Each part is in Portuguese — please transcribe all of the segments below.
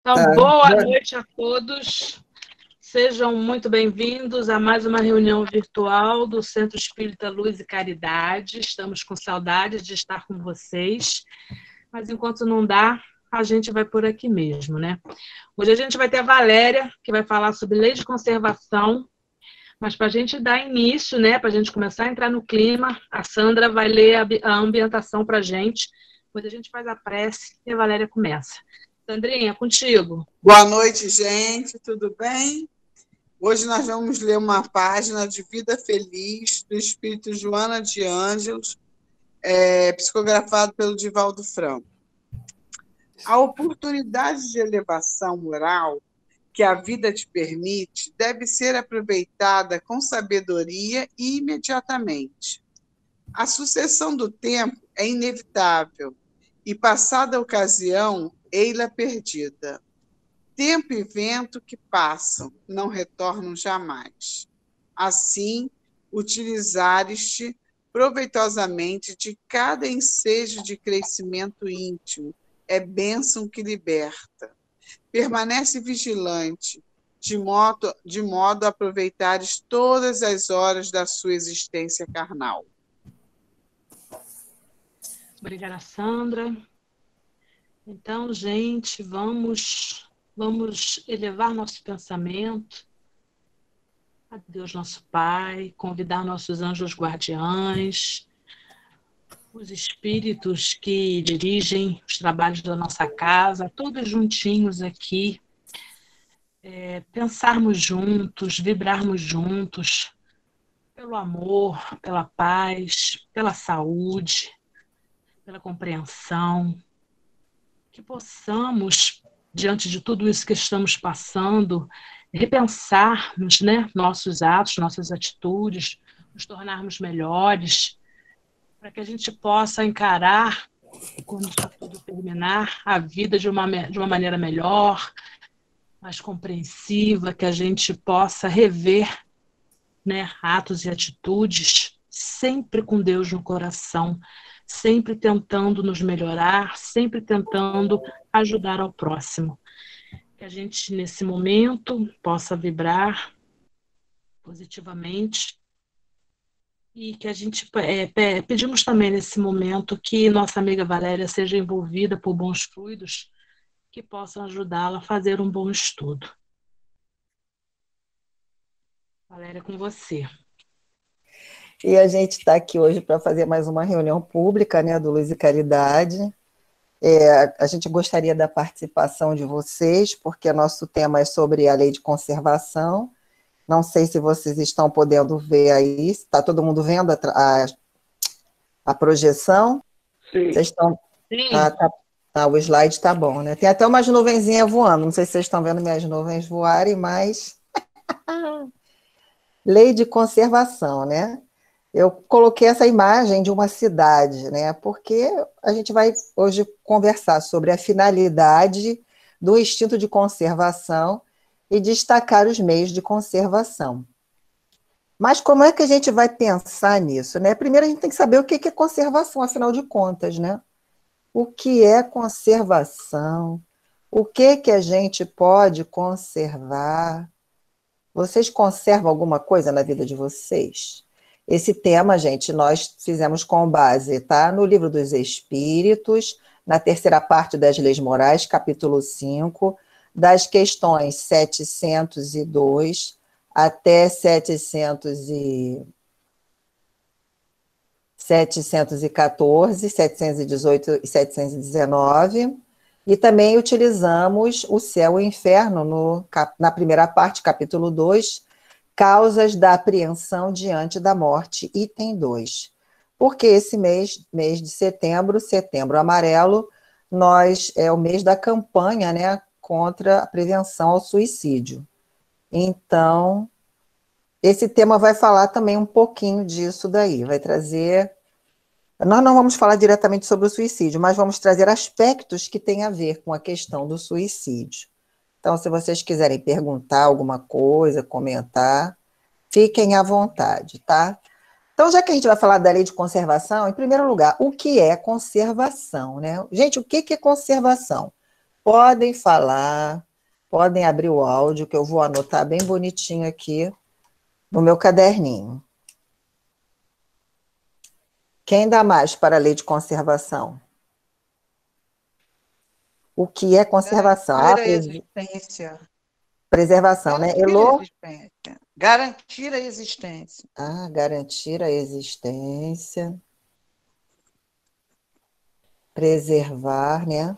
Então, Tá. boa noite a todos. Sejam muito bem-vindos a mais uma reunião virtual do Centro Espírita Luz e Caridade. Estamos com saudades de estar com vocês, mas enquanto não dá, a gente vai por aqui mesmo, né? Hoje a gente vai ter a Valéria, que vai falar sobre lei de conservação, mas para a gente dar início, né, para a gente começar a entrar no clima, a Sandra vai ler a ambientação para a gente, depois a gente faz a prece e a Valéria começa. Sandrinha, contigo. Boa noite, gente. Tudo bem? Hoje nós vamos ler uma página de Vida Feliz do Espírito Joana de Ângelos, psicografado pelo Divaldo Franco. A oportunidade de elevação moral que a vida te permite deve ser aproveitada com sabedoria e imediatamente. A sucessão do tempo é inevitável e, passada a ocasião, ei-la perdida. Tempo e vento que passam, não retornam jamais. Assim, utilizares-te proveitosamente de cada ensejo de crescimento íntimo, é bênção que liberta. Permanece vigilante, de modo a aproveitares todas as horas da sua existência carnal. Obrigada, Sandra. Então, gente, vamos elevar nosso pensamento a Deus nosso Pai, convidar nossos anjos guardiães, os espíritos que dirigem os trabalhos da nossa casa, todos juntinhos aqui, pensarmos juntos, vibrarmos juntos, pelo amor, pela paz, pela saúde, pela compreensão, que possamos, diante de tudo isso que estamos passando, repensarmos, né, nossos atos, nossas atitudes, nos tornarmos melhores, para que a gente possa encarar, quando isso tudo terminar, a vida de uma maneira melhor, mais compreensiva, que a gente possa rever, né, atos e atitudes, sempre com Deus no coração, sempre tentando nos melhorar, sempre tentando ajudar ao próximo. Que a gente, nesse momento, possa vibrar positivamente e que a gente pedimos também, nesse momento, que nossa amiga Valéria seja envolvida por bons fluidos que possam ajudá-la a fazer um bom estudo. Valéria, com você. E a gente está aqui hoje para fazer mais uma reunião pública, né, do Luz e Caridade. A gente gostaria da participação de vocês, porque nosso tema é sobre a lei de conservação. Não sei se vocês estão podendo ver aí. Está todo mundo vendo a projeção? Sim. Vocês estão... Sim. O slide está bom, né? Tem até umas nuvenzinhas voando. Não sei se vocês estão vendo minhas nuvens voarem, mas... Lei de conservação, né? Eu coloquei essa imagem de uma cidade, né? Porque a gente vai hoje conversar sobre a finalidade do instinto de conservação e destacar os meios de conservação. Mas como é que a gente vai pensar nisso, né? Primeiro a gente tem que saber o que é conservação, afinal de contas, né? O que é conservação? O que a gente pode conservar? Vocês conservam alguma coisa na vida de vocês? Esse tema, gente, nós fizemos com base, tá? No Livro dos Espíritos, na terceira parte das Leis Morais, capítulo 5, das questões 702 até 714, 718 e 719, e também utilizamos o céu e o inferno na primeira parte, capítulo 2, causas da apreensão diante da morte, item 2. Porque esse mês de setembro, setembro amarelo, é o mês da campanha, né, contra a prevenção ao suicídio. Então, esse tema vai falar também um pouquinho disso daí, vai trazer... Nós não vamos falar diretamente sobre o suicídio, mas vamos trazer aspectos que têm a ver com a questão do suicídio. Então, se vocês quiserem perguntar alguma coisa, comentar, fiquem à vontade, tá? Então, já que a gente vai falar da lei de conservação, em primeiro lugar, o que é conservação, né? Gente, o que é conservação? Podem falar, podem abrir o áudio, que eu vou anotar bem bonitinho aqui no meu caderninho. Quem dá mais para a lei de conservação? O que é conservação? Garantir a existência. Preservação, né? Garantir a Elô? existência. Garantir a existência. Garantir a existência. Preservar, né?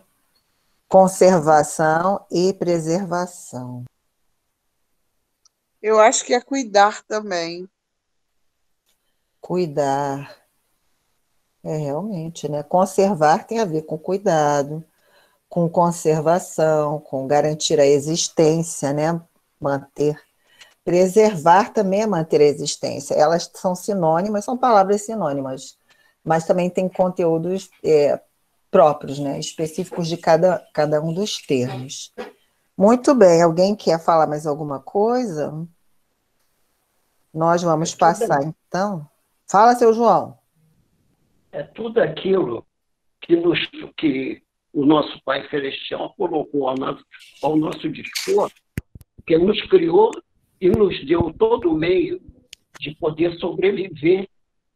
Conservação e preservação. Eu acho que é cuidar também. Cuidar. Realmente, né? Conservar tem a ver com cuidado, com conservação, com garantir a existência, né? Manter. Preservar também é manter a existência. Elas são sinônimas, são palavras sinônimas, mas também tem conteúdos próprios, né? Específicos de cada um dos termos. Muito bem, alguém quer falar mais alguma coisa? Nós vamos passar, então. Fala, seu João. É tudo aquilo que o nosso Pai Celestial colocou ao nosso dispor, que nos criou e nos deu todo o meio de poder sobreviver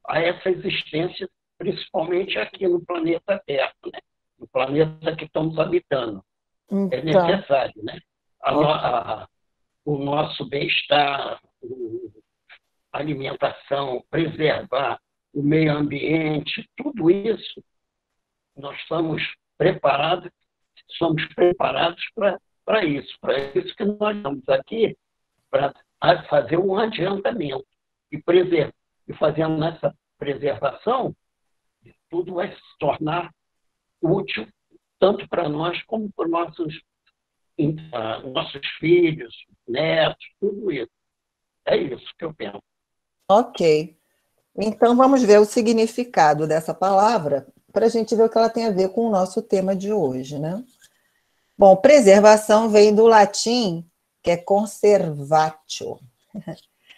a essa existência, principalmente aqui no planeta Terra, né? No planeta que estamos habitando. Então, é necessário, né? O nosso bem-estar, a alimentação, preservar o meio ambiente, tudo isso, nós somos preparados para isso que nós estamos aqui, para fazer um adiantamento e fazendo essa preservação, tudo vai se tornar útil tanto para nós como para nossos filhos, netos, tudo isso. É isso que eu penso. Ok. Então, vamos ver o significado dessa palavra para a gente ver o que ela tem a ver com o nosso tema de hoje, né? Bom, preservação vem do latim, que é conservatio.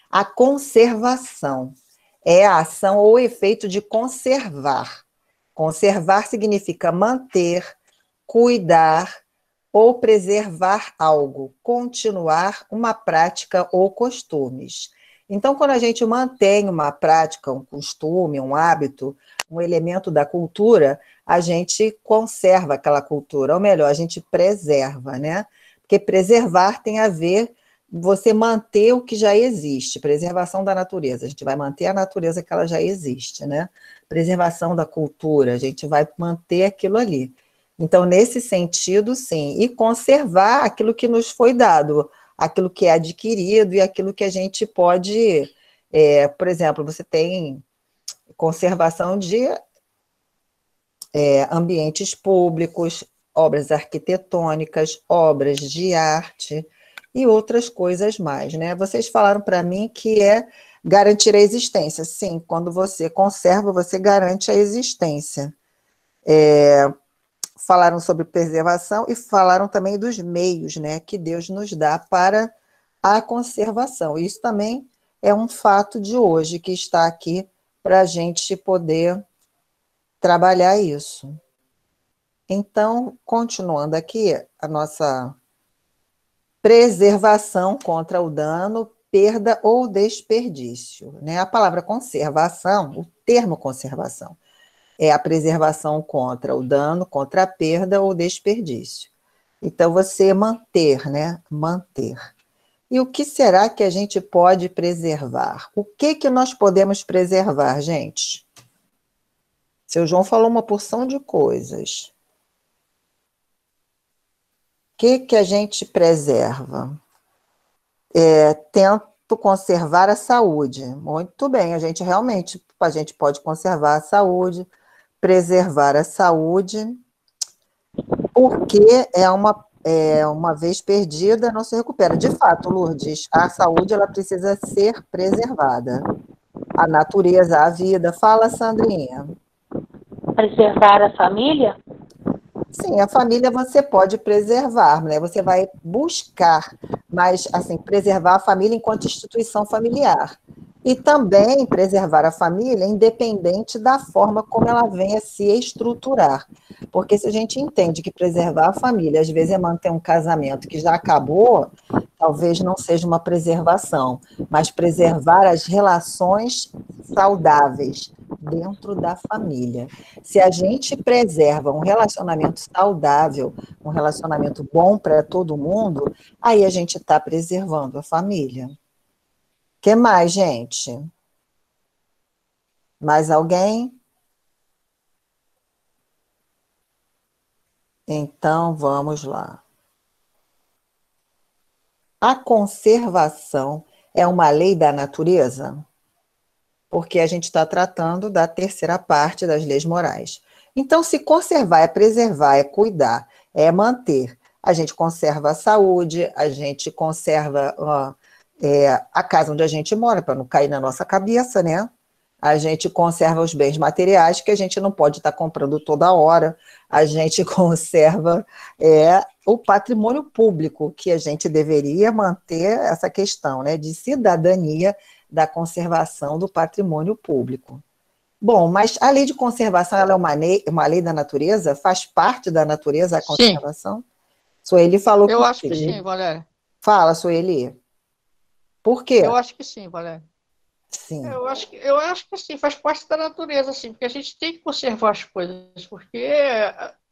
A conservação é a ação ou efeito de conservar. Conservar significa manter, cuidar ou preservar algo, continuar uma prática ou costumes. Então, quando a gente mantém uma prática, um costume, um hábito, um elemento da cultura, a gente conserva aquela cultura, ou melhor, a gente preserva, né? Porque preservar tem a ver você manter o que já existe, preservação da natureza, a gente vai manter a natureza que ela já existe, né? Preservação da cultura, a gente vai manter aquilo ali. Então, nesse sentido, sim, e conservar aquilo que nos foi dado, aquilo que é adquirido e aquilo que a gente pode, por exemplo, você tem conservação de ambientes públicos, obras arquitetônicas, obras de arte e outras coisas mais, né? Vocês falaram para mim que é garantir a existência. Sim, quando você conserva, você garante a existência. Falaram sobre preservação e falaram também dos meios, né, que Deus nos dá para a conservação. Isso também é um fato de hoje que está aqui para a gente poder trabalhar isso. Então, continuando aqui, a nossa preservação contra o dano, perda ou desperdício, né? A palavra conservação, o termo conservação, é a preservação contra o dano, contra a perda ou desperdício. Então, você manter, né? Manter. E o que será que a gente pode preservar? O que nós podemos preservar, gente? Seu João falou uma porção de coisas. O que a gente preserva? Tento conservar a saúde. Muito bem, a gente pode conservar a saúde, preservar a saúde, porque uma vez perdida, não se recupera. De fato, Lourdes, a saúde ela precisa ser preservada. A natureza, a vida. Fala, Sandrinha. Preservar a família? Sim, a família você pode preservar, né? Você vai buscar, mas, assim, preservar a família enquanto instituição familiar. E também preservar a família independente da forma como ela venha se estruturar. Porque se a gente entende que preservar a família, às vezes, é manter um casamento que já acabou, talvez não seja uma preservação, mas preservar as relações saudáveis dentro da família. Se a gente preserva um relacionamento saudável, um relacionamento bom para todo mundo, aí a gente está preservando a família. O que mais, gente? Mais alguém? Então, vamos lá. A conservação é uma lei da natureza? Porque a gente está tratando da terceira parte das leis morais. Então, se conservar é preservar, é cuidar, é manter, a gente conserva a saúde, a gente conserva a casa onde a gente mora, para não cair na nossa cabeça, né? A gente conserva os bens materiais, que a gente não pode estar comprando toda hora, a gente conserva o patrimônio público, que a gente deveria manter essa questão, né, de cidadania da conservação do patrimônio público. Bom, mas a lei de conservação ela é uma lei da natureza? Faz parte da natureza a conservação? Sueli falou que Eu acho que sim. sim, Valéria. Fala, Sueli. Por quê? Eu acho que sim, Valéria. Sim. Eu acho que sim, faz parte da natureza, sim, porque a gente tem que conservar as coisas, porque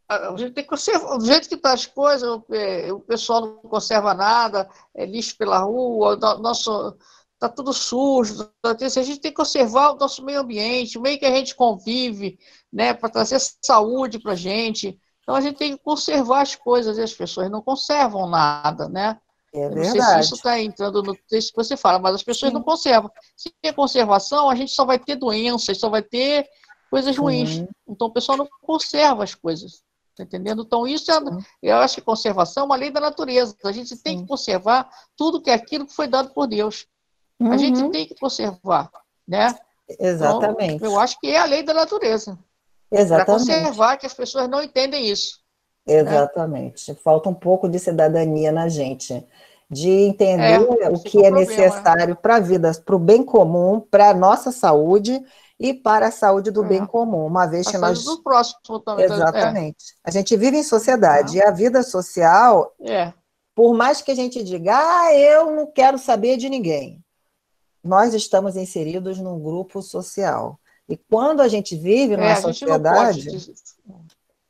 a gente tem que conservar, do jeito que estão as coisas, o pessoal não conserva nada, é lixo pela rua, nosso está tudo sujo, a gente tem que conservar o nosso meio ambiente, o meio que a gente convive, né, para trazer saúde para a gente. Então a gente tem que conservar as coisas, e as pessoas não conservam nada, né? É Eu não sei se isso verdade. está entrando no texto que você fala, mas as pessoas não Sim. conservam. Se tem conservação, a gente só vai ter doenças, só vai ter coisas ruins. Sim. Então o pessoal não conserva as coisas. Tá entendendo? Então, isso Sim. eu acho que conservação é uma lei da natureza. A gente tem Sim. que conservar tudo que é aquilo que foi dado por Deus. A gente Uhum. tem que conservar, né? Exatamente. Então, eu acho que é a lei da natureza. Para Exatamente. conservar, que as pessoas não entendem isso. Exatamente. Falta um pouco de cidadania na gente, de entender o esse que é é o problema, né? necessário para a vida, para o bem comum, para a nossa saúde e para a saúde do bem comum, uma vez A que saúde nós... do próximo também. Exatamente. A gente vive em sociedade e a vida social, por mais que a gente diga, eu não quero saber de ninguém, nós estamos inseridos num grupo social. E quando a gente vive numa a gente não pode sociedade... dizer.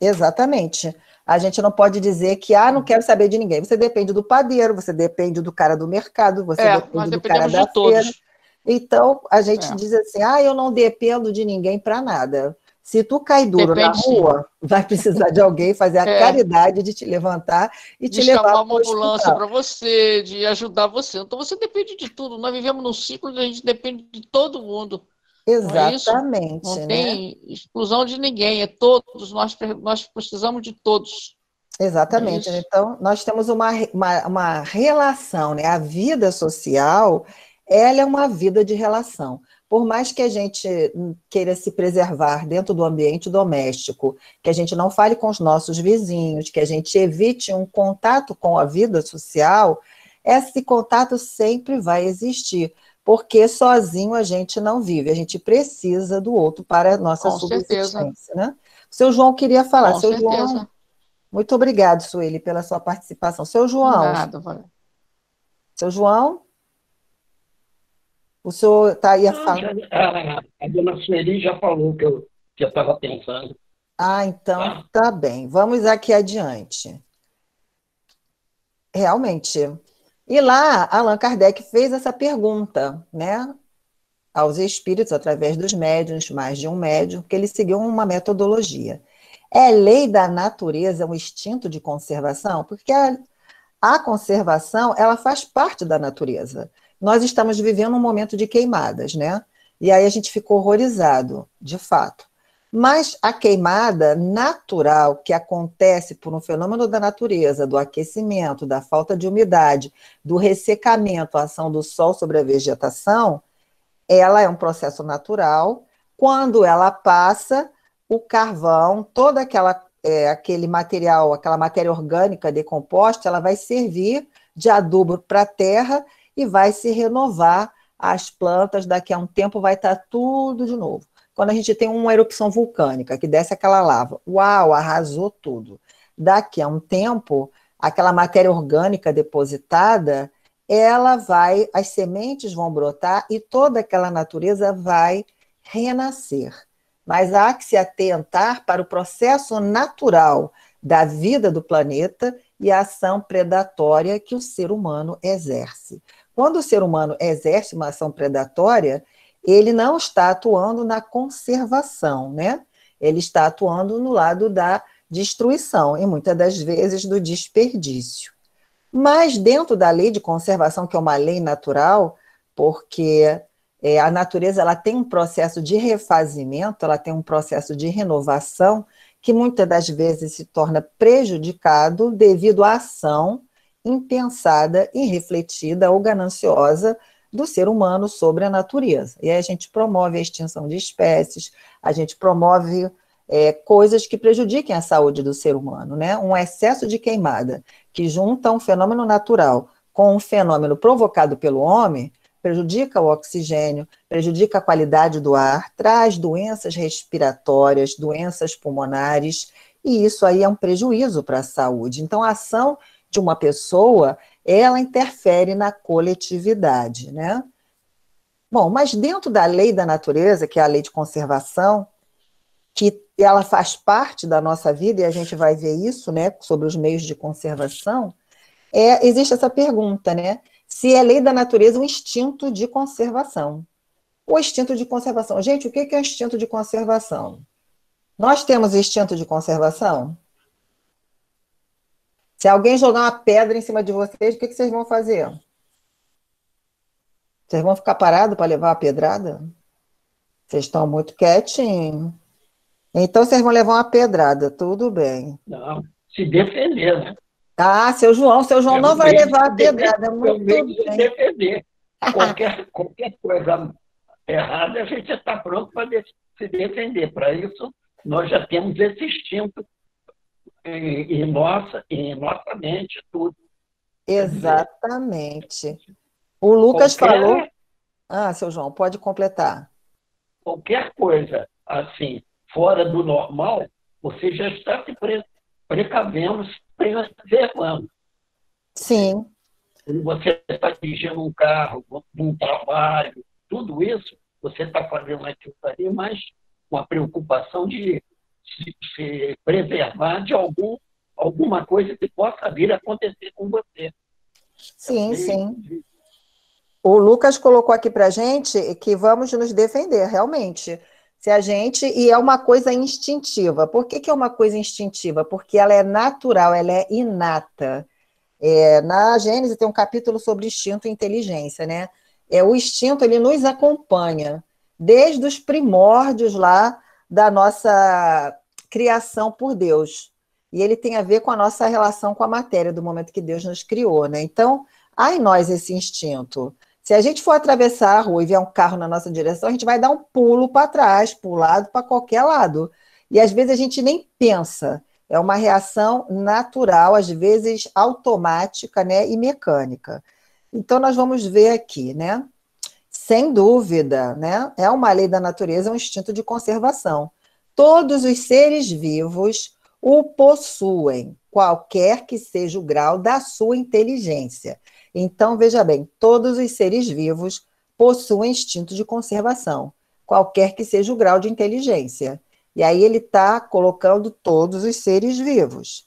Exatamente. A gente não pode dizer que, não quero saber de ninguém. Você depende do padeiro, você depende do cara do mercado, você Nós depende do cara dependemos da de todos. feira. Então, a gente diz assim, eu não dependo de ninguém para nada. Se tu cair duro na rua, vai precisar de alguém fazer a caridade de te levantar e te levar chamar para uma o ambulância hospital. para você, de ajudar você. Então, você depende de tudo. Nós vivemos num ciclo que a gente depende de todo mundo. Exatamente. Não tem exclusão de ninguém, é todos, nós precisamos de todos. Exatamente. Então, nós temos uma relação, né? A vida social, ela é uma vida de relação. Por mais que a gente queira se preservar dentro do ambiente doméstico, que a gente não fale com os nossos vizinhos, que a gente evite um contato com a vida social, esse contato sempre vai existir, porque sozinho a gente não vive, a gente precisa do outro para a nossa subsistência, né? O seu João queria falar. Com certeza. João, muito obrigado, Sueli, pela sua participação. Seu João. Nada, Valéria. Seu João? O senhor está aí a falar? A dona Sueli já falou que eu estava pensando. Então tá bem. Vamos aqui adiante. Realmente. E lá, Allan Kardec fez essa pergunta, né, aos espíritos, através dos médiuns, mais de um médium, que ele seguiu uma metodologia. É lei da natureza um instinto de conservação? Porque a conservação, ela faz parte da natureza. Nós estamos vivendo um momento de queimadas, né? E aí a gente ficou horrorizado, de fato. Mas a queimada natural que acontece por um fenômeno da natureza, do aquecimento, da falta de umidade, do ressecamento, a ação do sol sobre a vegetação, ela é um processo natural. Quando ela passa, o carvão, todo aquele material, aquela matéria orgânica decomposta, ela vai servir de adubo para a terra e vai se renovar as plantas, daqui a um tempo vai estar tudo de novo. quando a gente tem uma erupção vulcânica, que desce aquela lava, uau, arrasou tudo. Daqui a um tempo, aquela matéria orgânica depositada, as sementes vão brotar e toda aquela natureza vai renascer. Mas há que se atentar para o processo natural da vida do planeta e a ação predatória que o ser humano exerce. Quando o ser humano exerce uma ação predatória, ele não está atuando na conservação, né? Ele está atuando no lado da destruição e muitas das vezes do desperdício. Mas dentro da lei de conservação, que é uma lei natural, porque a natureza ela tem um processo de refazimento, ela tem um processo de renovação, que muitas das vezes se torna prejudicado devido à ação impensada, irrefletida ou gananciosa do ser humano sobre a natureza. E aí a gente promove a extinção de espécies, a gente promove coisas que prejudiquem a saúde do ser humano, né? Um excesso de queimada que junta um fenômeno natural com um fenômeno provocado pelo homem, prejudica o oxigênio, prejudica a qualidade do ar, traz doenças respiratórias, doenças pulmonares, e isso aí é um prejuízo para a saúde. Então, a ação de uma pessoa, ela interfere na coletividade, né? Bom, mas dentro da lei da natureza, que é a lei de conservação, que ela faz parte da nossa vida, e a gente vai ver isso, né, sobre os meios de conservação, existe essa pergunta, né? Se é lei da natureza um instinto de conservação. O instinto de conservação. Gente, o que é instinto de conservação? Nós temos instinto de conservação? Se alguém jogar uma pedra em cima de vocês, o que vocês vão fazer? Vocês vão ficar parados para levar a pedrada? Vocês estão muito quietinhos. Então, vocês vão levar uma pedrada, tudo bem. Não, se defender, né? Ah, seu João não vai levar a pedrada. Muito bem. Se defender. Qualquer coisa errada, a gente está pronto para se defender. Para isso, nós já temos esse instinto em nossa mente, tudo. Exatamente. O Lucas falou... Ah, seu João, pode completar. Qualquer coisa assim, fora do normal, você já está se precavendo, se preservando. Sim. Quando você está dirigindo um carro, um trabalho, tudo isso, você está fazendo aquilo ali, mas com a preocupação de se preservar de alguma coisa que possa vir a acontecer com você. Sim, sim. O Lucas colocou aqui para a gente que vamos nos defender, realmente. Se a gente... E é uma coisa instintiva. Por que é uma coisa instintiva? Porque ela é natural, ela é inata. Na Gênesis tem um capítulo sobre instinto e inteligência, né? O instinto, ele nos acompanha desde os primórdios lá da nossa criação por Deus. E ele tem a ver com a nossa relação com a matéria, do momento que Deus nos criou, né? Então, há em nós esse instinto. Se a gente for atravessar a rua e vier um carro na nossa direção, a gente vai dar um pulo para trás, para o lado, para qualquer lado. E às vezes a gente nem pensa. É uma reação natural, às vezes automática, né, e mecânica. Então, nós vamos ver aqui, né? Sem dúvida, né? É uma lei da natureza, é um instinto de conservação. Todos os seres vivos o possuem, qualquer que seja o grau da sua inteligência. Então, veja bem, todos os seres vivos possuem instinto de conservação, qualquer que seja o grau de inteligência. E aí ele está colocando todos os seres vivos.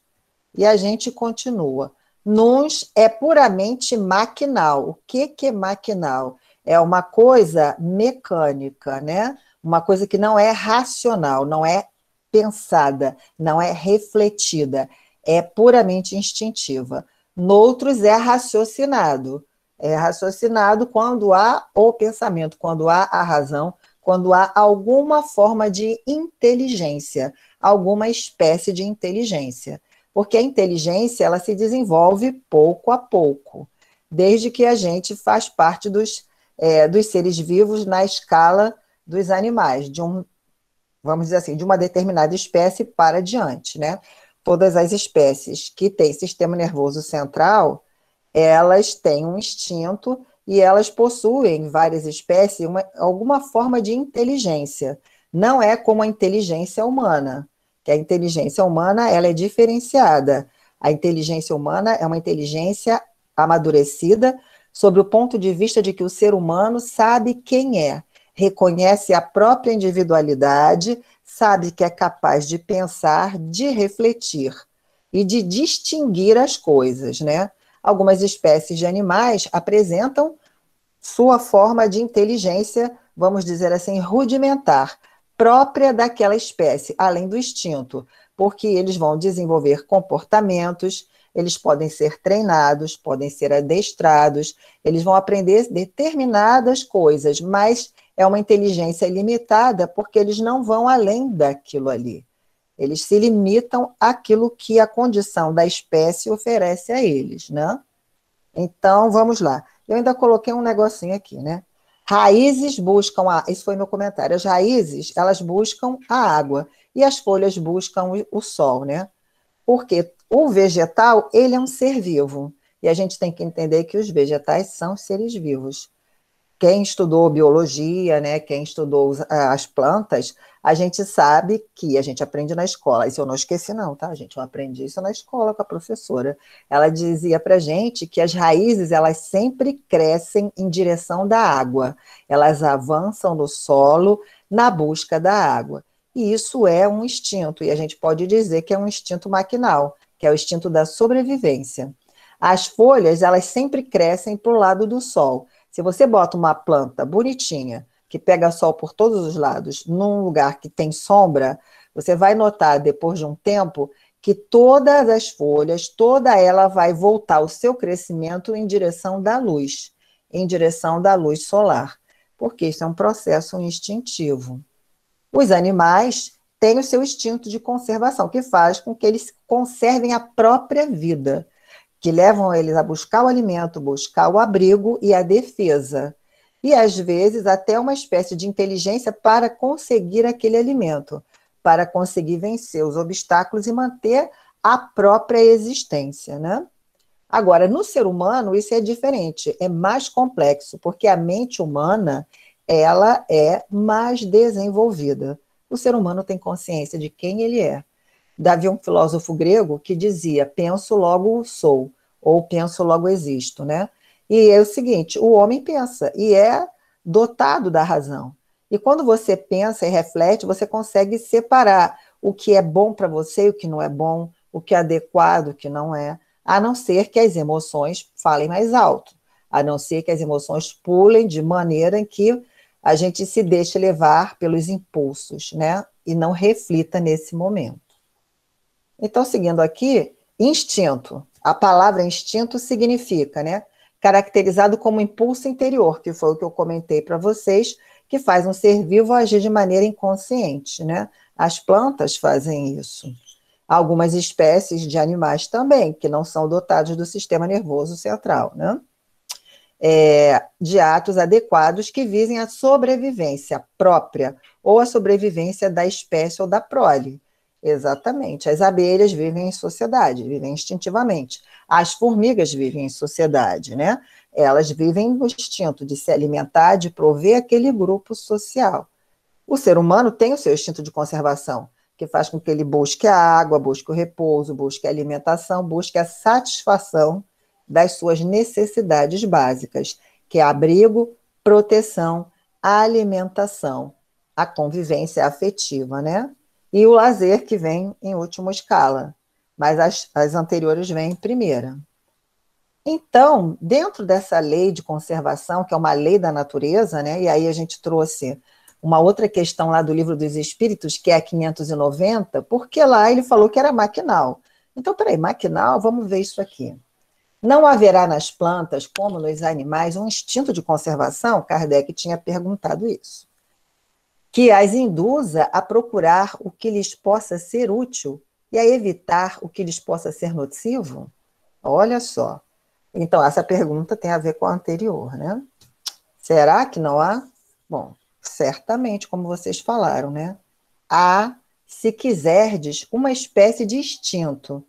E a gente continua. Nos é puramente maquinal. O que é maquinal? É uma coisa mecânica, né? Uma coisa que não é racional, não é pensada, não é refletida, é puramente instintiva. Noutros é raciocinado. É raciocinado quando há o pensamento, quando há a razão, quando há alguma forma de inteligência, alguma espécie de inteligência. Porque a inteligência, ela se desenvolve pouco a pouco, desde que a gente faz parte dos seres vivos na escala dos animais, vamos dizer assim, de uma determinada espécie para diante, né? Todas as espécies que têm sistema nervoso central, elas têm um instinto e elas possuem, várias espécies, alguma forma de inteligência. Não é como a inteligência humana, que a inteligência humana ela é diferenciada. A inteligência humana é uma inteligência amadurecida sobre o ponto de vista de que o ser humano sabe quem é, reconhece a própria individualidade, sabe que é capaz de pensar, de refletir e de distinguir as coisas, né? Algumas espécies de animais apresentam sua forma de inteligência, vamos dizer assim, rudimentar, própria daquela espécie, além do instinto, porque eles vão desenvolver comportamentos, eles podem ser treinados, podem ser adestrados, eles vão aprender determinadas coisas, mas é uma inteligência limitada porque eles não vão além daquilo ali. Eles se limitam àquilo que a condição da espécie oferece a eles, né? Então, vamos lá. Eu ainda coloquei um negocinho aqui, né? Raízes buscam Esse foi meu comentário. As raízes, elas buscam a água e as folhas buscam o sol, né? Porque o vegetal, ele é um ser vivo. E a gente tem que entender que os vegetais são seres vivos. Quem estudou biologia, né, quem estudou as plantas, a gente sabe que a gente aprende na escola. Isso eu não esqueci não, tá, gente? Eu aprendi isso na escola com a professora. Ela dizia para gente que as raízes, elas sempre crescem em direção da água. Elas avançam no solo na busca da água. E isso é um instinto, e a gente pode dizer que é um instinto maquinal, que é o instinto da sobrevivência. As folhas, elas sempre crescem para o lado do sol. Se você bota uma planta bonitinha, que pega sol por todos os lados, num lugar que tem sombra, você vai notar, depois de um tempo, que todas as folhas, toda ela vai voltar o seu crescimento em direção da luz, em direção da luz solar, porque isso é um processo instintivo. Os animais têm o seu instinto de conservação, que faz com que eles conservem a própria vida, que levam eles a buscar o alimento, buscar o abrigo e a defesa. E, às vezes, até uma espécie de inteligência para conseguir aquele alimento, para conseguir vencer os obstáculos e manter a própria existência, né? Agora, no ser humano, isso é diferente, é mais complexo, porque a mente humana, ela é mais desenvolvida. O ser humano tem consciência de quem ele é. Havia um filósofo grego que dizia, penso, logo sou, ou penso, logo existo, né? E é o seguinte, o homem pensa e é dotado da razão. E quando você pensa e reflete, você consegue separar o que é bom para você e o que não é bom, o que é adequado, o que não é, a não ser que as emoções falem mais alto, a não ser que as emoções pulem de maneira em que a gente se deixe levar pelos impulsos, né? E não reflita nesse momento. Então, seguindo aqui, instinto. A palavra instinto significa, né? Caracterizado como impulso interior, que foi o que eu comentei para vocês, que faz um ser vivo agir de maneira inconsciente, né? As plantas fazem isso. Algumas espécies de animais também, que não são dotados do sistema nervoso central, né? De atos adequados que visem a sobrevivência própria ou a sobrevivência da espécie ou da prole. Exatamente. As abelhas vivem em sociedade, vivem instintivamente. As formigas vivem em sociedade, né? Elas vivem no instinto de se alimentar, de prover aquele grupo social. O ser humano tem o seu instinto de conservação, que faz com que ele busque a água, busque o repouso, busque a alimentação, busque a satisfação das suas necessidades básicas, que é abrigo, proteção, alimentação, a convivência afetiva, né? E o lazer, que vem em última escala, mas as anteriores vêm em primeira. Então, dentro dessa lei de conservação, que é uma lei da natureza, né? E aí a gente trouxe uma outra questão lá do Livro dos Espíritos, que é a 590, porque lá ele falou que era maquinal. Então, peraí, maquinal, vamos ver isso aqui. Não haverá nas plantas, como nos animais, um instinto de conservação? Kardec tinha perguntado isso. Que as induza a procurar o que lhes possa ser útil e a evitar o que lhes possa ser nocivo? Olha só. Então, essa pergunta tem a ver com a anterior, né? Será que não há? Bom, certamente, como vocês falaram, né? Há, se quiserdes, uma espécie de instinto,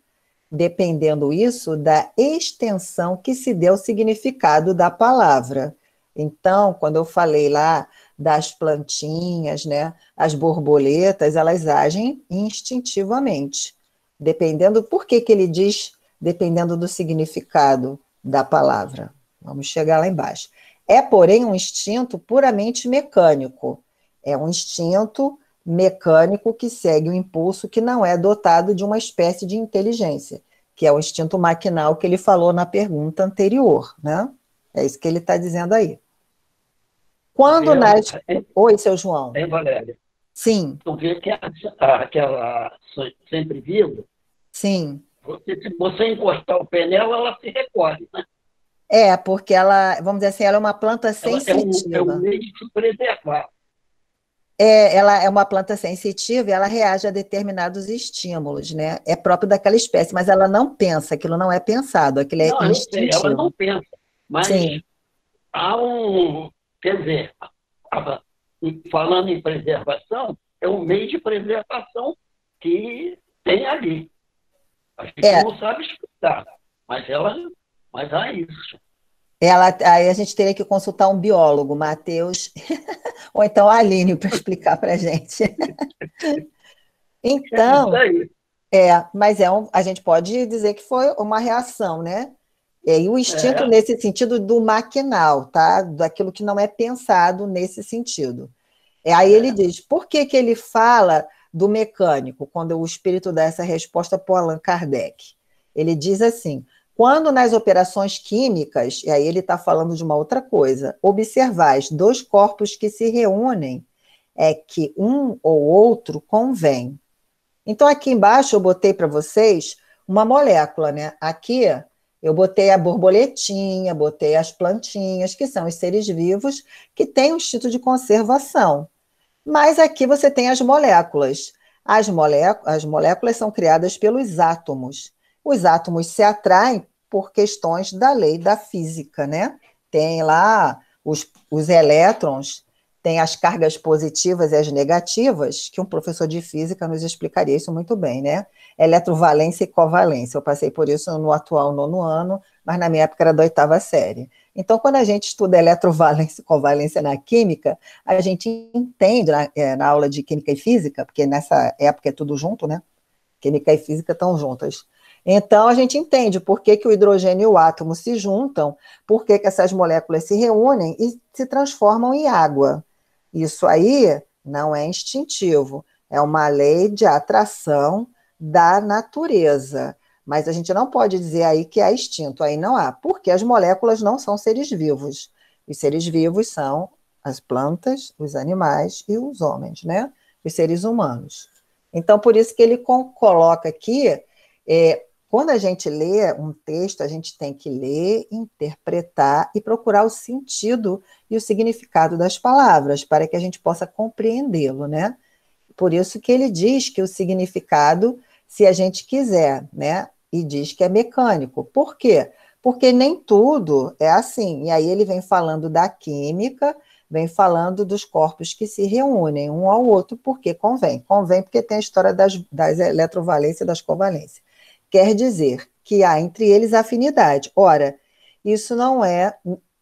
dependendo isso da extensão que se dê ao significado da palavra. Então, quando eu falei lá das plantinhas, né? As borboletas, elas agem instintivamente, dependendo, por que que ele diz, dependendo do significado da palavra. Vamos chegar lá embaixo. É, porém, um instinto puramente mecânico. É um instinto mecânico que segue o impulso que não é dotado de uma espécie de inteligência, que é o instinto maquinal que ele falou na pergunta anterior, né? É isso que ele está dizendo aí. Quando nas... Oi, seu João. Valéria? Sim. Tu vê que aquela sempre viva, sim. Se você encostar o pé nela, ela se recolhe, né? É, porque ela, vamos dizer assim, ela é uma planta sensitiva. É um meio de se preservar. Ela é uma planta sensitiva e ela reage a determinados estímulos, né? É próprio daquela espécie, mas ela não pensa, aquilo não é pensado, aquilo é Não, eu sei, instintivo. ela não pensa. Mas Sim. há um. Quer dizer, falando em preservação, é um meio de preservação que tem ali. A gente não sabe explicar, mas há isso. Aí a gente teria que consultar um biólogo, Matheus, ou então a Aline, para explicar para a gente. Então, mas a gente pode dizer que foi uma reação, né? E o instinto nesse sentido do maquinal, tá? Daquilo que não é pensado nesse sentido. Aí ele diz, por que que ele fala do mecânico, quando o espírito dá essa resposta para o Allan Kardec? Ele diz assim, quando nas operações químicas, e aí ele está falando de uma outra coisa, observais dois corpos que se reúnem, é que um ou outro convém. Então, aqui embaixo eu botei para vocês uma molécula, né? Aqui eu botei a borboletinha, botei as plantinhas, que são os seres vivos que têm um instinto de conservação. Mas aqui você tem as moléculas. As moléculas são criadas pelos átomos. Os átomos se atraem por questões da lei da física, né? Tem lá os elétrons, tem as cargas positivas e as negativas, que um professor de física nos explicaria isso muito bem, né? Eletrovalência e covalência. Eu passei por isso no atual 9º ano, mas na minha época era da 8ª série. Então, quando a gente estuda eletrovalência e covalência na química, a gente entende na aula de química e física, porque nessa época é tudo junto, né? Química e física estão juntas. Então, a gente entende por que que o hidrogênio e o átomo se juntam, por que que essas moléculas se reúnem e se transformam em água. Isso aí não é instintivo, é uma lei de atração da natureza. Mas a gente não pode dizer aí que é instinto, aí não há, porque as moléculas não são seres vivos. Os seres vivos são as plantas, os animais e os homens, né? Os seres humanos. Então, por isso que ele coloca aqui, quando a gente lê um texto, a gente tem que ler, interpretar e procurar o sentido e o significado das palavras, para que a gente possa compreendê-lo, né? Por isso que ele diz que o significado, se a gente quiser, né? E diz que é mecânico. Por quê? Porque nem tudo é assim. E aí ele vem falando da química, vem falando dos corpos que se reúnem um ao outro, porque convém. Convém porque tem a história das eletrovalências e das covalências. Quer dizer que há entre eles afinidade. Ora, isso não é...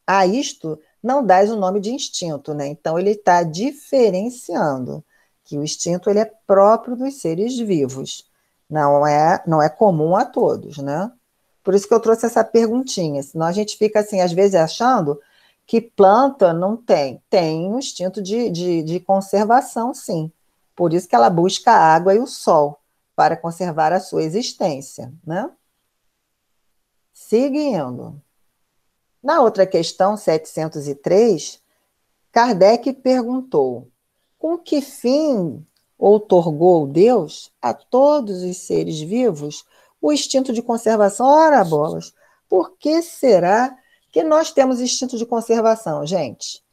A isto não dá o nome de instinto, né? Então ele está diferenciando que o instinto ele é próprio dos seres vivos. Não é comum a todos, né? Por isso que eu trouxe essa perguntinha, senão a gente fica assim, às vezes achando que planta não tem. Tem um instinto de conservação, sim. Por isso que ela busca a água e o sol para conservar a sua existência, né? Seguindo. Na outra questão, 703, Kardec perguntou: com que fim outorgou Deus a todos os seres vivos o instinto de conservação? Ora, bolas, por que será que nós temos instinto de conservação, gente?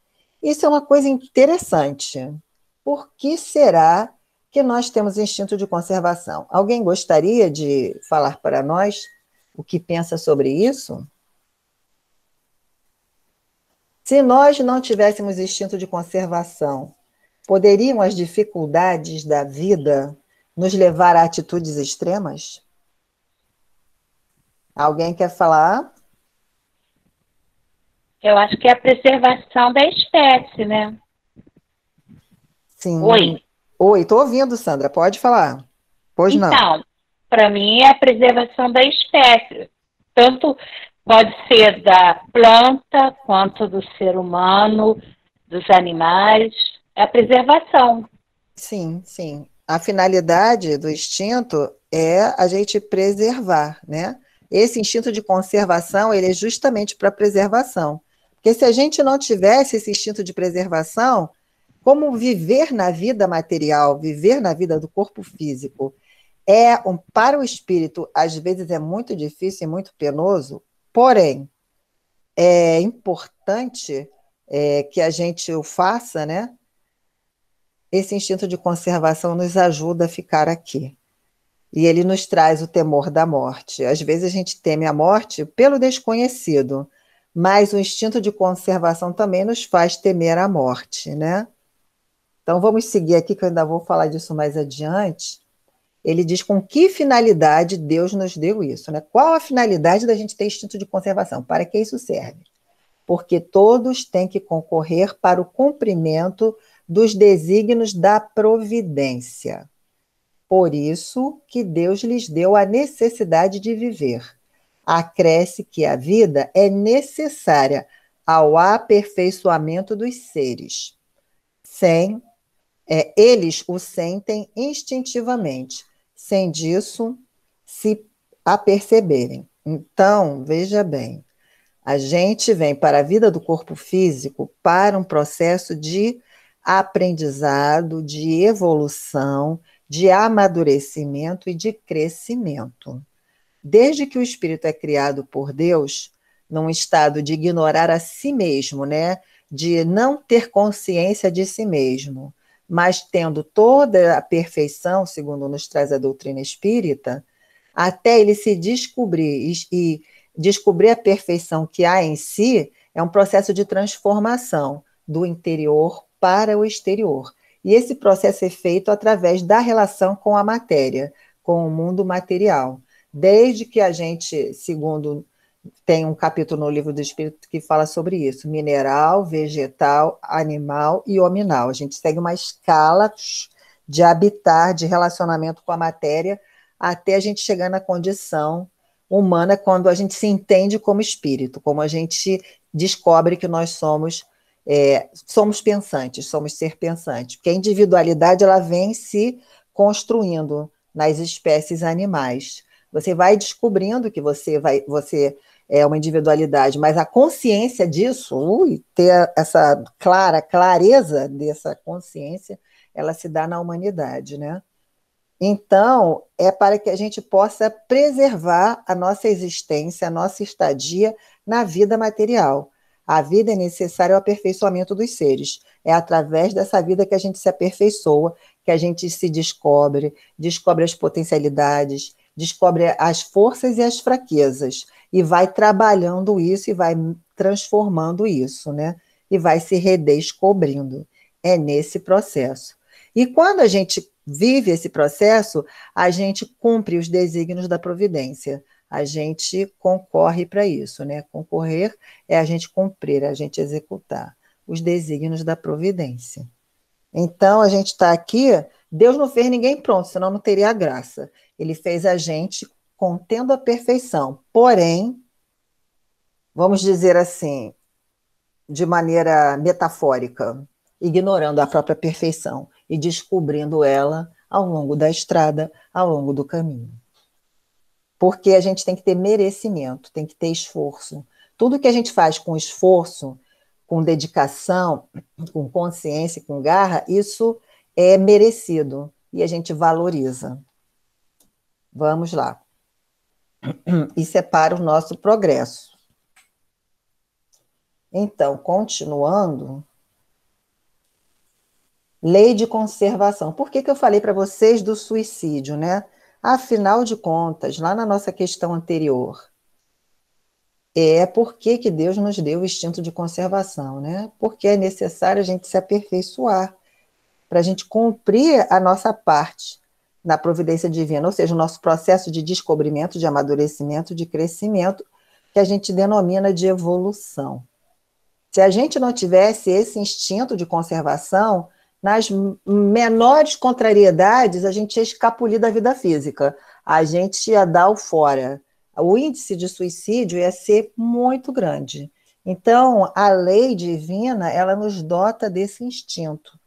Isso é uma coisa interessante. Por que será que nós temos instinto de conservação? Alguém gostaria de falar para nós o que pensa sobre isso? Se nós não tivéssemos instinto de conservação, poderiam as dificuldades da vida nos levar a atitudes extremas? Alguém quer falar? Eu acho que é a preservação da espécie, né? Sim. Oi. Oi, estou ouvindo, Sandra. Pode falar. Pois não. Então, para mim é a preservação da espécie. Tanto pode ser da planta, quanto do ser humano, dos animais. É a preservação. Sim, sim. A finalidade do instinto é a gente preservar, né? Esse instinto de conservação, ele é justamente para preservação. Porque se a gente não tivesse esse instinto de preservação, como viver na vida material, viver na vida do corpo físico, para o espírito, às vezes é muito difícil e muito penoso, porém, é importante que a gente o faça, né? Esse instinto de conservação nos ajuda a ficar aqui. E ele nos traz o temor da morte. Às vezes a gente teme a morte pelo desconhecido, mas o instinto de conservação também nos faz temer a morte, né? Então vamos seguir aqui, que eu ainda vou falar disso mais adiante. Ele diz com que finalidade Deus nos deu isso, né? Qual a finalidade da gente ter instinto de conservação? Para que isso serve? Porque todos têm que concorrer para o cumprimento dos desígnios da providência. Por isso que Deus lhes deu a necessidade de viver. Acresce que a vida é necessária ao aperfeiçoamento dos seres. Eles o sentem instintivamente, sem disso se aperceberem. Então, veja bem, a gente vem para a vida do corpo físico para um processo de aprendizado, de evolução, de amadurecimento e de crescimento. Desde que o espírito é criado por Deus, num estado de ignorar a si mesmo, né? De não ter consciência de si mesmo, mas tendo toda a perfeição, segundo nos traz a doutrina espírita, até ele se descobrir e descobrir a perfeição que há em si, é um processo de transformação do interior para o exterior. E esse processo é feito através da relação com a matéria, com o mundo material. Desde que a gente, segundo tem um capítulo no Livro do Espírito que fala sobre isso, mineral, vegetal, animal e hominal. A gente segue uma escala de habitar, de relacionamento com a matéria, até a gente chegar na condição humana, quando a gente se entende como espírito, como a gente descobre que nós somos pensantes, somos ser pensantes, porque a individualidade ela vem se construindo nas espécies animais. Você vai descobrindo que você é uma individualidade, mas a consciência disso, ter essa clareza dessa consciência, ela se dá na humanidade, né? Então, é para que a gente possa preservar a nossa existência, a nossa estadia na vida material. A vida é necessária ao aperfeiçoamento dos seres. É através dessa vida que a gente se aperfeiçoa, que a gente se descobre as potencialidades, descobre as forças e as fraquezas, e vai trabalhando isso e vai transformando isso, né? E vai se redescobrindo. É nesse processo. E quando a gente vive esse processo, a gente cumpre os desígnios da providência. A gente concorre para isso, né? Concorrer é a gente cumprir, é a gente executar os desígnios da providência. Então, a gente está aqui, Deus não fez ninguém pronto, senão não teria graça. Ele fez a gente contendo a perfeição. Porém, vamos dizer assim, de maneira metafórica, ignorando a própria perfeição e descobrindo ela ao longo da estrada, ao longo do caminho. Porque a gente tem que ter merecimento, tem que ter esforço. Tudo que a gente faz com esforço, com dedicação, com consciência, com garra, isso é merecido e a gente valoriza. Vamos lá. Isso é para o nosso progresso. Então, continuando, lei de conservação. Por que eu falei para vocês do suicídio, né? Afinal de contas, lá na nossa questão anterior, por que Deus nos deu o instinto de conservação, né? Porque é necessário a gente se aperfeiçoar para a gente cumprir a nossa parte na providência divina, ou seja, o nosso processo de descobrimento, de amadurecimento, de crescimento, que a gente denomina de evolução. Se a gente não tivesse esse instinto de conservação, nas menores contrariedades, a gente ia escapulir da vida física, a gente ia dar o fora. O índice de suicídio ia ser muito grande. Então, a lei divina, ela nos dota desse instinto.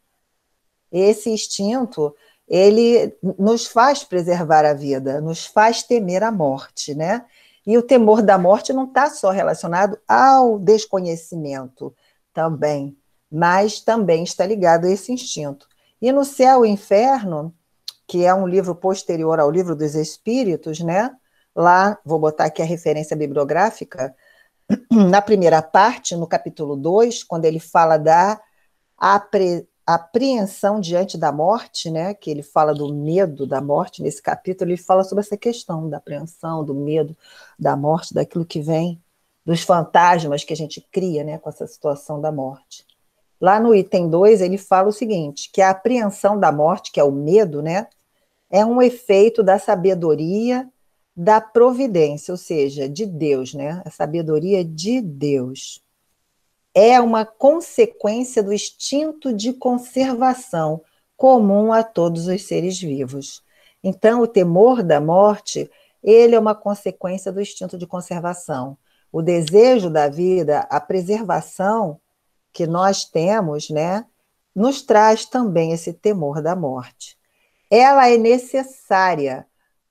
Esse instinto, ele nos faz preservar a vida, nos faz temer a morte, né? E o temor da morte não está só relacionado ao desconhecimento também, mas também está ligado a esse instinto. E no Céu e Inferno, que é um livro posterior ao Livro dos Espíritos, né? Lá, vou botar aqui a referência bibliográfica, na primeira parte, no capítulo 2, quando ele fala da apreensão diante da morte, né? Que ele fala do medo da morte, nesse capítulo ele fala sobre essa questão da apreensão, do medo da morte, daquilo que vem, dos fantasmas que a gente cria, né, com essa situação da morte. Lá no item 2, ele fala o seguinte, que a apreensão da morte, que é o medo, né, é um efeito da sabedoria, da providência, ou seja, de Deus, né, a sabedoria de Deus. É uma consequência do instinto de conservação comum a todos os seres vivos. Então, o temor da morte, ele é uma consequência do instinto de conservação. O desejo da vida, a preservação que nós temos, né, nos traz também esse temor da morte. Ela é necessária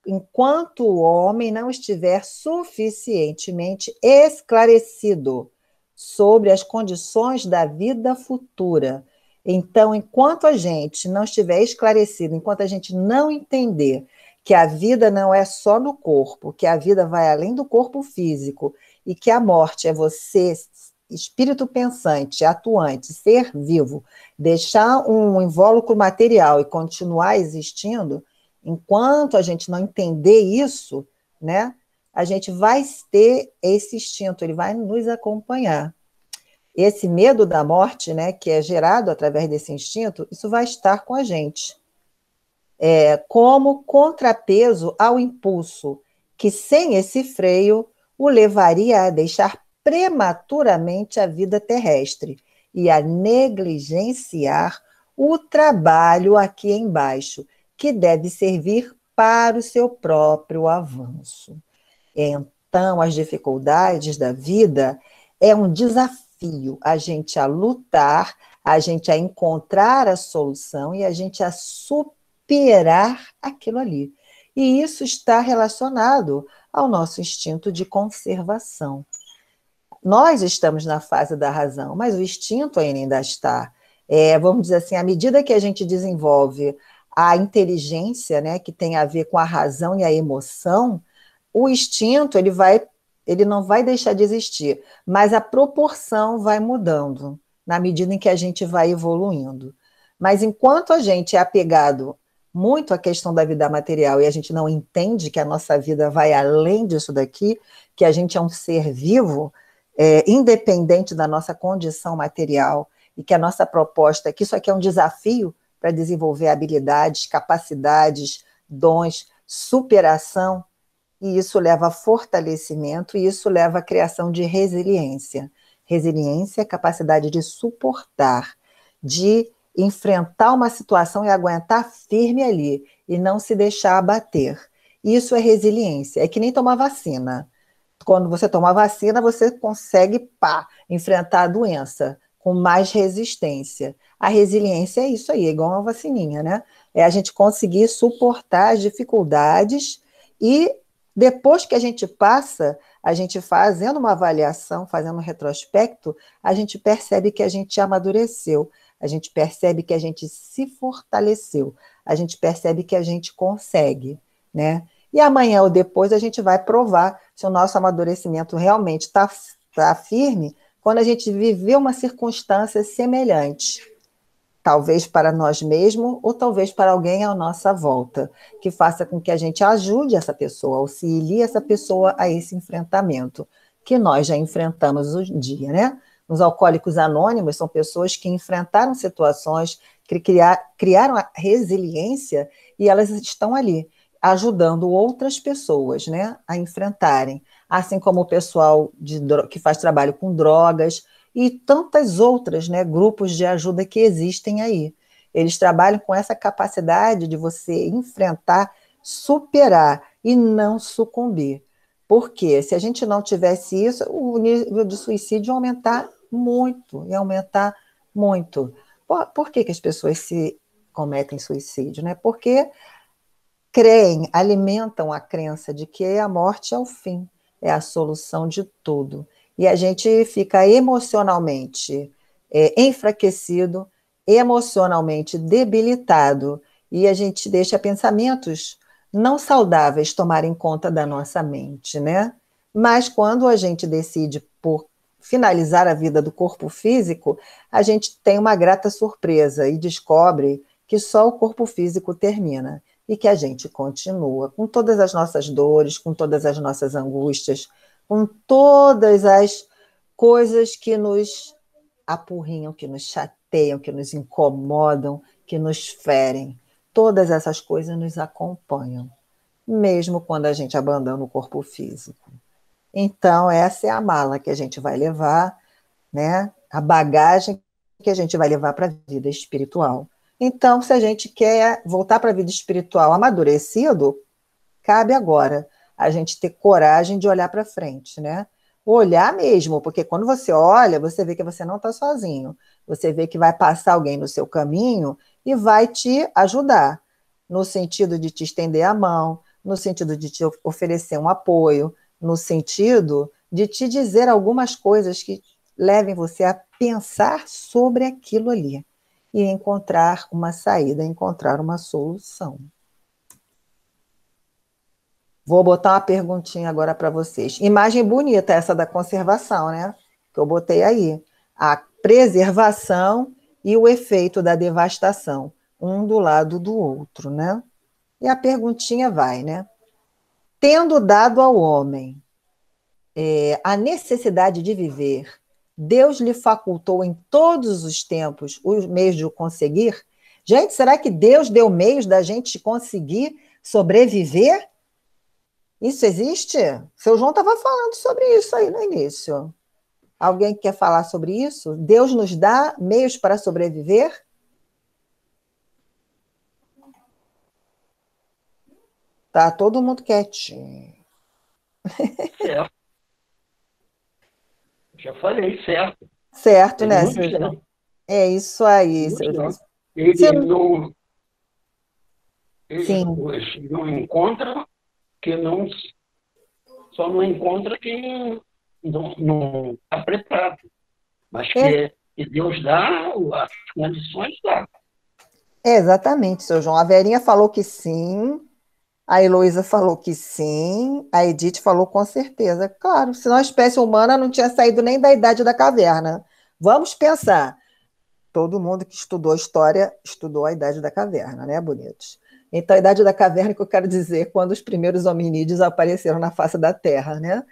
enquanto o homem não estiver suficientemente esclarecido sobre as condições da vida futura. Então, enquanto a gente não estiver esclarecido, enquanto a gente não entender que a vida não é só no corpo, que a vida vai além do corpo físico e que a morte é você, espírito pensante, atuante, ser vivo, deixar um invólucro material e continuar existindo, enquanto a gente não entender isso, né, a gente vai ter esse instinto, ele vai nos acompanhar. Esse medo da morte, né, que é gerado através desse instinto, isso vai estar com a gente. Como contrapeso ao impulso, que sem esse freio o levaria a deixar prematuramente a vida terrestre e a negligenciar o trabalho aqui embaixo, que deve servir para o seu próprio avanço. Então, as dificuldades da vida é um desafio a gente a lutar, a gente a encontrar a solução e a gente a superar aquilo ali. E isso está relacionado ao nosso instinto de conservação. Nós estamos na fase da razão, mas o instinto ainda está. Vamos dizer assim, à medida que a gente desenvolve a inteligência, né, que tem a ver com a razão e a emoção, o instinto ele não vai deixar de existir, mas a proporção vai mudando na medida em que a gente vai evoluindo. Mas enquanto a gente é apegado muito à questão da vida material e a gente não entende que a nossa vida vai além disso daqui, que a gente é um ser vivo, independente da nossa condição material, e que a nossa proposta é que isso aqui é um desafio para desenvolver habilidades, capacidades, dons, superação, e isso leva a fortalecimento, e isso leva à criação de resiliência. Resiliência é a capacidade de suportar, de enfrentar uma situação e aguentar firme ali, e não se deixar abater. Isso é resiliência, é que nem tomar vacina. Quando você toma vacina, você consegue, enfrentar a doença com mais resistência. A resiliência é isso aí, é igual uma vacininha, né? É a gente conseguir suportar as dificuldades e depois que a gente passa, a gente fazendo uma avaliação, fazendo um retrospecto, a gente percebe que a gente amadureceu, a gente percebe que a gente se fortaleceu, a gente percebe que a gente consegue, né? E amanhã ou depois a gente vai provar se o nosso amadurecimento realmente está firme quando a gente viver uma circunstância semelhante, talvez para nós mesmos ou talvez para alguém à nossa volta, que faça com que a gente ajude essa pessoa, auxilie essa pessoa a esse enfrentamento, que nós já enfrentamos hoje em dia, né? Os alcoólicos anônimos são pessoas que enfrentaram situações, que criaram a resiliência e elas estão ali, ajudando outras pessoas, né, a enfrentarem, assim como o pessoal que faz trabalho com drogas e tantas outras, né, grupos de ajuda que existem aí. Eles trabalham com essa capacidade de você enfrentar, superar e não sucumbir. Porque se a gente não tivesse isso, o nível de suicídio ia aumentar muito, ia aumentar muito. Por que as pessoas se cometem suicídio, né? Porque creem, alimentam a crença de que a morte é o fim, é a solução de tudo. E a gente fica emocionalmente enfraquecido, emocionalmente debilitado, e a gente deixa pensamentos não saudáveis tomarem conta da nossa mente, né? Mas quando a gente decide por finalizar a vida do corpo físico, a gente tem uma grata surpresa e descobre que só o corpo físico termina e que a gente continua com todas as nossas dores, com todas as nossas angústias, com todas as coisas que nos apurrinham, que nos chateiam, que nos incomodam, que nos ferem. Todas essas coisas nos acompanham, mesmo quando a gente abandona o corpo físico. Então, essa é a mala que a gente vai levar, né? A bagagem que a gente vai levar para a vida espiritual. Então, se a gente quer voltar para a vida espiritual amadurecido, cabe agora a gente ter coragem de olhar para frente, né? Olhar mesmo, porque quando você olha, você vê que você não está sozinho. Você vê que vai passar alguém no seu caminho e vai te ajudar, no sentido de te estender a mão, no sentido de te oferecer um apoio, no sentido de te dizer algumas coisas que levem você a pensar sobre aquilo ali e encontrar uma saída, encontrar uma solução. Vou botar uma perguntinha agora para vocês. Imagem bonita essa da conservação, né? Que eu botei aí. A preservação e o efeito da devastação, um do lado do outro, né? E a perguntinha vai, né? Tendo dado ao homem a necessidade de viver, Deus lhe facultou em todos os tempos os meios de o conseguir? Gente, será que Deus deu meios da gente conseguir sobreviver? Isso existe? Seu João estava falando sobre isso aí no início. Alguém quer falar sobre isso? Deus nos dá meios para sobreviver? Tá todo mundo quietinho. Certo. Já falei, certo. Certo, Ele né, nos seu dá. João? É isso aí, Nos seu dá. João. Ele não, ele Sim, não encontra que não, só não encontra quem não está preparado. Mas que Deus dá as condições, dá. exatamente, seu João. A Verinha falou que sim, a Heloísa falou que sim, a Edith falou com certeza. Claro, senão a espécie humana não tinha saído nem da idade da caverna. Vamos pensar. Todo mundo que estudou história estudou a idade da caverna, né, bonitos? Então, a idade da caverna, que eu quero dizer, quando os primeiros hominídeos apareceram na face da Terra, né?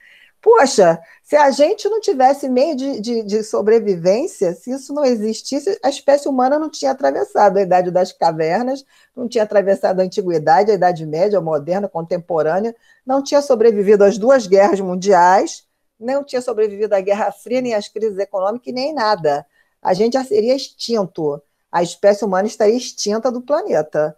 Poxa, se a gente não tivesse meio de sobrevivência, se isso não existisse, a espécie humana não tinha atravessado a idade das cavernas, não tinha atravessado a antiguidade, a idade média, a moderna, a contemporânea, não tinha sobrevivido às 2 guerras mundiais, não tinha sobrevivido à Guerra Fria, nem às crises econômicas, nem nada. A gente já seria extinto. A espécie humana estaria extinta do planeta.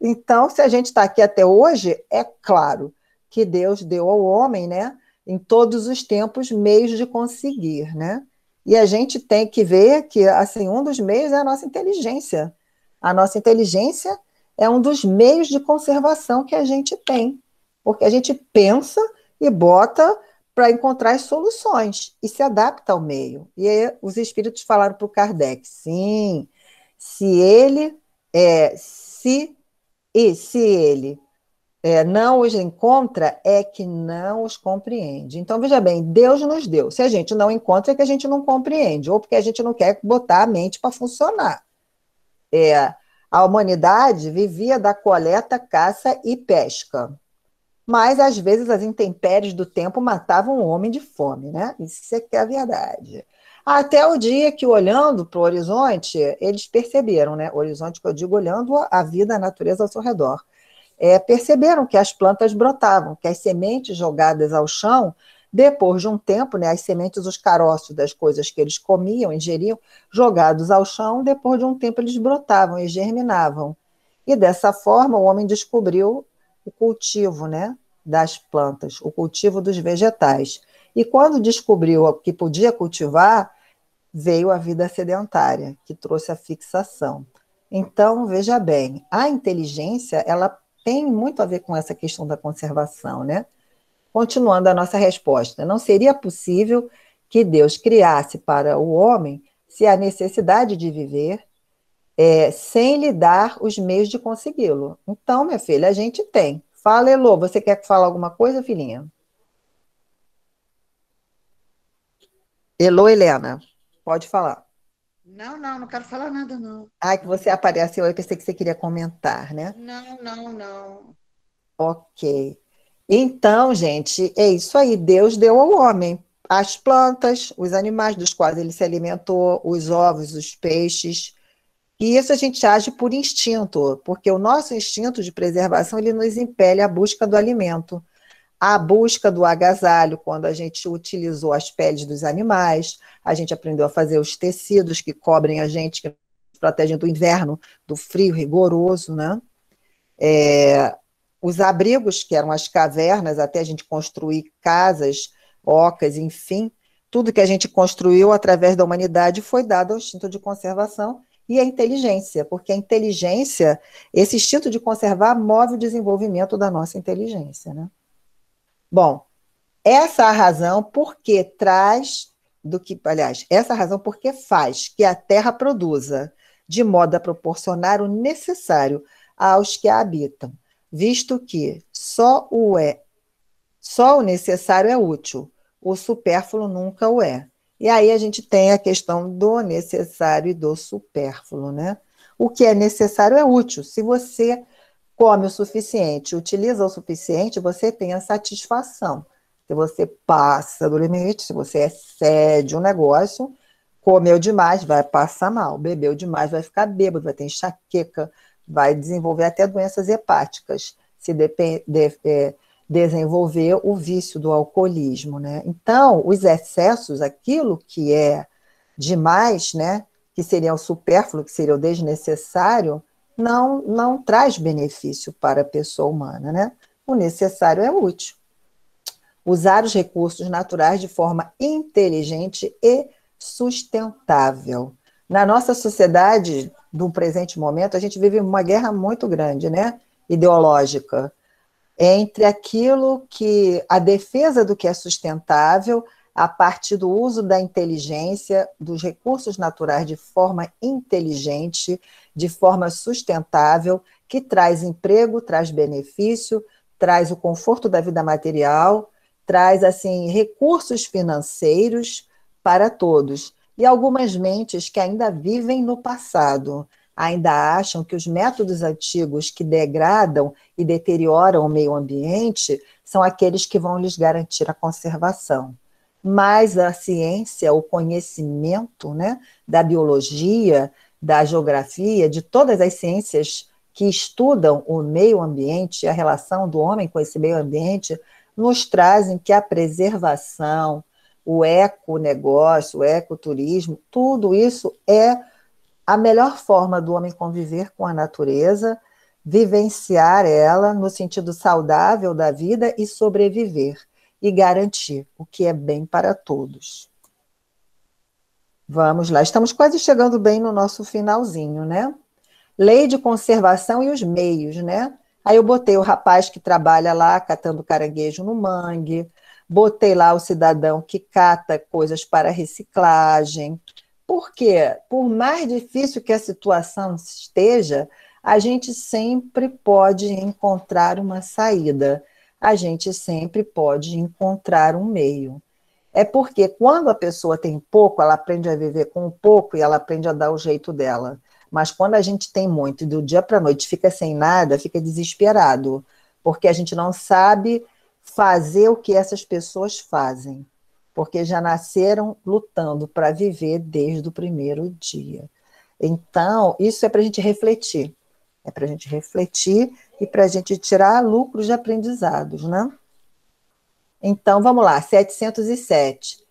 Então, se a gente está aqui até hoje, é claro que Deus deu ao homem, né, em todos os tempos, meios de conseguir, né? E a gente tem que ver que, assim, um dos meios é a nossa inteligência. A nossa inteligência é um dos meios de conservação que a gente tem, porque a gente pensa e bota para encontrar as soluções e se adapta ao meio. E aí, os espíritos falaram para o Kardec, sim, se ele não os encontra, é que não os compreende. Então, veja bem, Deus nos deu. Se a gente não encontra, é que a gente não compreende, ou porque a gente não quer botar a mente para funcionar. A humanidade vivia da coleta, caça e pesca. Mas, às vezes, as intempéries do tempo matavam o homem de fome, né? Isso é que é a verdade. Até o dia que, olhando para o horizonte, eles perceberam, né? O horizonte que eu digo, olhando a vida, a natureza ao seu redor. Perceberam que as plantas brotavam, que as sementes jogadas ao chão Depois de um tempo, né, as sementes, os caroços das coisas que eles comiam, ingeriam, jogados ao chão, depois de um tempo eles brotavam e germinavam. E dessa forma o homem descobriu o cultivo, né, das plantas, o cultivo dos vegetais. E quando descobriu que podia cultivar, veio a vida sedentária, que trouxe a fixação. Então, veja bem, a inteligência, ela tem muito a ver com essa questão da conservação, né? Continuando a nossa resposta, não seria possível que Deus criasse para o homem se a necessidade de viver sem lhe dar os meios de consegui-lo. Então, minha filha, a gente tem. Fala, Elô, você quer falar alguma coisa, filhinha? Elô, Helena, pode falar. Não, não quero falar nada, não. Ah, que você apareceu aí, pensei que você queria comentar, né? Não. Ok. Então, gente, é isso aí. Deus deu ao homem as plantas, os animais dos quais ele se alimentou, os ovos, os peixes. E isso a gente age por instinto, porque o nosso instinto de preservação ele nos impele à busca do alimento, à busca do agasalho, quando a gente utilizou as peles dos animais, a gente aprendeu a fazer os tecidos que cobrem a gente, que nos protegem do inverno, do frio rigoroso, né? Os abrigos, que eram as cavernas, até a gente construir casas, ocas, enfim, tudo que a gente construiu através da humanidade foi dado ao instinto de conservação e à inteligência, porque a inteligência, esse instinto de conservar, move o desenvolvimento da nossa inteligência, né? Bom, essa é a razão porque traz essa razão porque faz que a Terra produza, de modo a proporcionar o necessário aos que a habitam, visto que só o necessário é útil, o supérfluo nunca o é. E aí a gente tem a questão do necessário e do supérfluo, né? O que é necessário é útil. Se você come o suficiente, utiliza o suficiente, você tem a satisfação. Se você passa do limite, se você excede um negócio, comeu demais, vai passar mal, bebeu demais, vai ficar bêbado, vai ter enxaqueca, vai desenvolver até doenças hepáticas, se desenvolver o vício do alcoolismo, né? Então, os excessos, aquilo que é demais, né, que seria o supérfluo, que seria o desnecessário, não traz benefício para a pessoa humana, né? O necessário é útil. Usar os recursos naturais de forma inteligente e sustentável. Na nossa sociedade, do presente momento, a gente vive uma guerra muito grande, né? Ideológica, entre aquilo que a defesa do que é sustentável a partir do uso da inteligência, dos recursos naturais de forma inteligente, de forma sustentável, que traz emprego, traz benefício, traz o conforto da vida material, traz assim recursos financeiros para todos. E algumas mentes que ainda vivem no passado, ainda acham que os métodos antigos que degradam e deterioram o meio ambiente são aqueles que vão lhes garantir a conservação. Mas a ciência, o conhecimento, né, da biologia, da geografia, de todas as ciências que estudam o meio ambiente, a relação do homem com esse meio ambiente, nos trazem que a preservação, o econegócio, o ecoturismo, tudo isso é a melhor forma do homem conviver com a natureza, vivenciar ela no sentido saudável da vida e sobreviver, e garantir o que é bem para todos. Vamos lá, estamos quase chegando bem no nosso finalzinho, né? Lei de conservação e os meios, né? Aí eu botei o rapaz que trabalha lá catando caranguejo no mangue, botei lá o cidadão que cata coisas para reciclagem. Por quê? Por mais difícil que a situação esteja, a gente sempre pode encontrar uma saída, a gente sempre pode encontrar um meio. É porque quando a pessoa tem pouco, ela aprende a viver com pouco e ela aprende a dar o jeito dela. Mas quando a gente tem muito e do dia para a noite fica sem nada, fica desesperado, porque a gente não sabe fazer o que essas pessoas fazem, porque já nasceram lutando para viver desde o primeiro dia. Então, isso é para a gente refletir. É para a gente refletir e para a gente tirar lucros de aprendizados, né? Então, vamos lá, 707.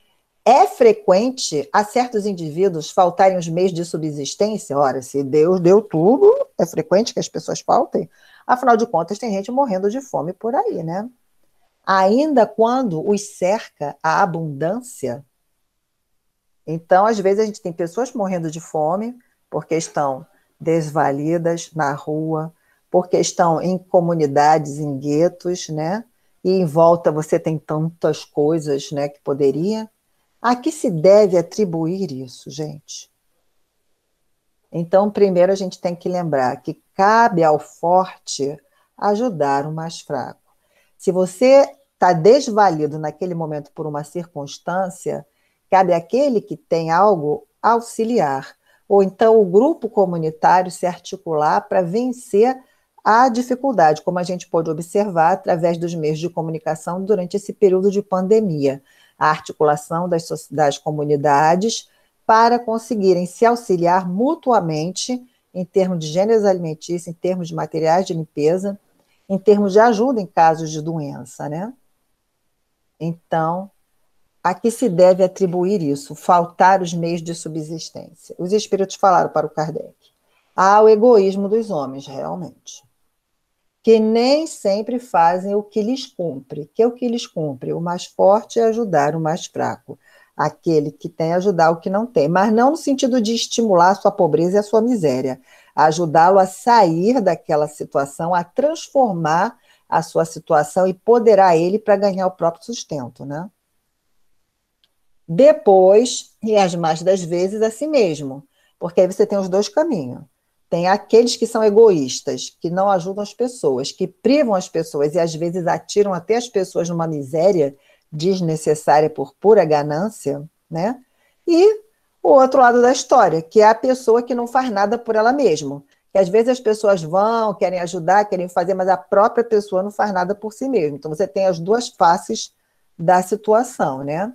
É frequente a certos indivíduos faltarem os meios de subsistência? Ora, se Deus deu tudo, é frequente que as pessoas faltem? Afinal de contas, tem gente morrendo de fome por aí, né? Ainda quando os cerca a abundância. Então, às vezes, a gente tem pessoas morrendo de fome porque estão desvalidas na rua, porque estão em comunidades, em guetos, né? E em volta você tem tantas coisas, né, que poderia. A que se deve atribuir isso, gente? Então, primeiro a gente tem que lembrar que cabe ao forte ajudar o mais fraco. Se você está desvalido naquele momento por uma circunstância, cabe àquele que tem algo auxiliar. Ou então o grupo comunitário se articular para vencer a dificuldade, como a gente pôde observar através dos meios de comunicação durante esse período de pandemia. A articulação das comunidades para conseguirem se auxiliar mutuamente em termos de gêneros alimentícios, em termos de materiais de limpeza, em termos de ajuda em casos de doença, né? Então, a que se deve atribuir isso? Faltar os meios de subsistência. Os espíritos falaram para o Kardec. Ao egoísmo dos homens, realmente. Que nem sempre fazem o que lhes cumpre. Que é o que lhes cumpre? O mais forte é ajudar o mais fraco. Aquele que tem ajudar o que não tem. Mas não no sentido de estimular a sua pobreza e a sua miséria. Ajudá-lo a sair daquela situação, a transformar a sua situação e poderar ele para ganhar o próprio sustento, né? Depois, e as mais das vezes, a si mesmo. Porque aí você tem os dois caminhos. Tem aqueles que são egoístas, que não ajudam as pessoas, que privam as pessoas e às vezes atiram até as pessoas numa miséria desnecessária por pura ganância, né? E o outro lado da história, que é a pessoa que não faz nada por ela mesma. Que às vezes as pessoas vão, querem ajudar, querem fazer, mas a própria pessoa não faz nada por si mesma. Então você tem as duas faces da situação, né?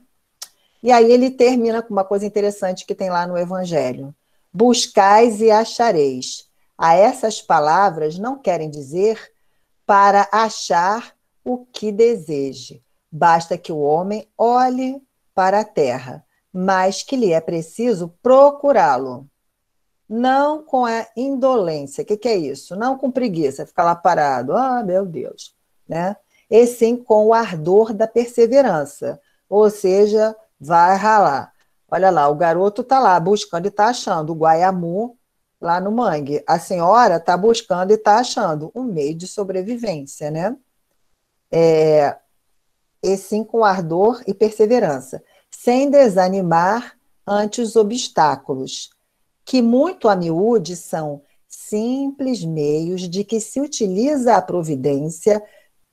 E aí ele termina com uma coisa interessante que tem lá no Evangelho. Buscais e achareis. A essas palavras não querem dizer para achar o que deseje. Basta que o homem olhe para a terra, mas que lhe é preciso procurá-lo. Não com a indolência. O que é isso? Não com preguiça, ficar lá parado. Ah, meu Deus. Né? E sim com o ardor da perseverança. Ou seja, vai ralar. Olha lá, o garoto está lá buscando e está achando o guaiamu lá no mangue. A senhora está buscando e está achando um meio de sobrevivência, né? E sim com ardor e perseverança, sem desanimar ante os obstáculos, que muito a miúde são simples meios de que se utiliza a providência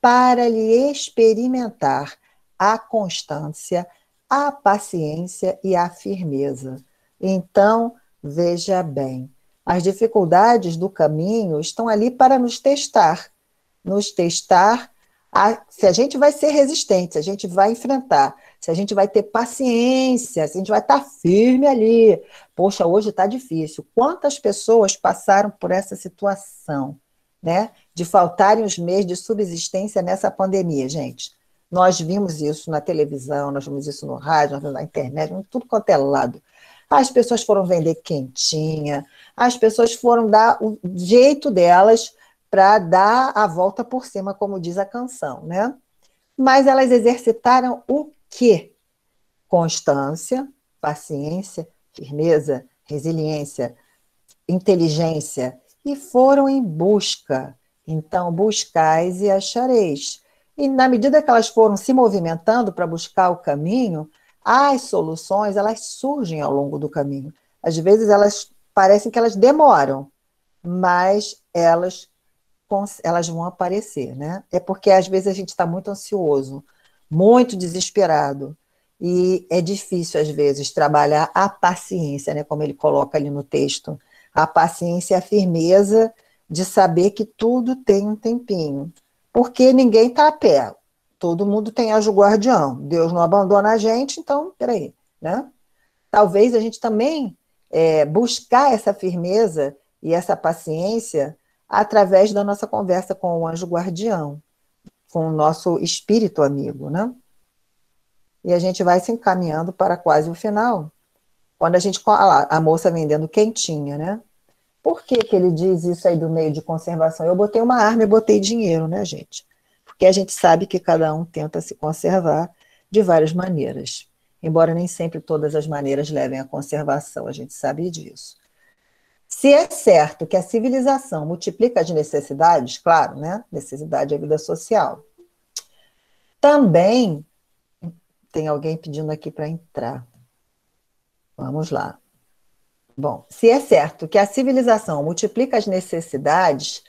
para lhe experimentar a constância, a paciência e a firmeza. Então, veja bem, as dificuldades do caminho estão ali para nos testar se a gente vai ser resistente, se a gente vai enfrentar, se a gente vai ter paciência, se a gente vai estar firme ali. Poxa, hoje está difícil. Quantas pessoas passaram por essa situação, né, de faltarem os meios de subsistência nessa pandemia, gente? Nós vimos isso na televisão, nós vimos isso no rádio, nós vimos na internet, em tudo quanto é lado. As pessoas foram vender quentinha, as pessoas foram dar o jeito delas para dar a volta por cima, como diz a canção, né? Mas elas exercitaram o quê? Constância, paciência, firmeza, resiliência, inteligência, e foram em busca. Então, buscais e achareis. E na medida que elas foram se movimentando para buscar o caminho, as soluções, elas surgem ao longo do caminho. Às vezes elas parecem que elas demoram, mas elas vão aparecer, né? É porque às vezes a gente está muito ansioso, muito desesperado, e é difícil às vezes trabalhar a paciência, né? Como ele coloca ali no texto, a paciência e a firmeza de saber que tudo tem um tempinho, porque ninguém está a pé, todo mundo tem anjo guardião, Deus não abandona a gente, então, peraí, né? Talvez a gente também buscar essa firmeza e essa paciência através da nossa conversa com o anjo guardião, com o nosso espírito amigo, né? E a gente vai se encaminhando para quase o final. Quando a gente, olha lá, a moça vendendo quentinha, né? Por que que ele diz isso aí do meio de conservação? Eu botei uma arma e botei dinheiro, né, gente? Porque a gente sabe que cada um tenta se conservar de várias maneiras. Embora nem sempre todas as maneiras levem à conservação, a gente sabe disso. Se é certo que a civilização multiplica as necessidades, claro, né? Necessidade é a vida social. Também tem alguém pedindo aqui para entrar. Vamos lá. Bom, se é certo que a civilização multiplica as necessidades,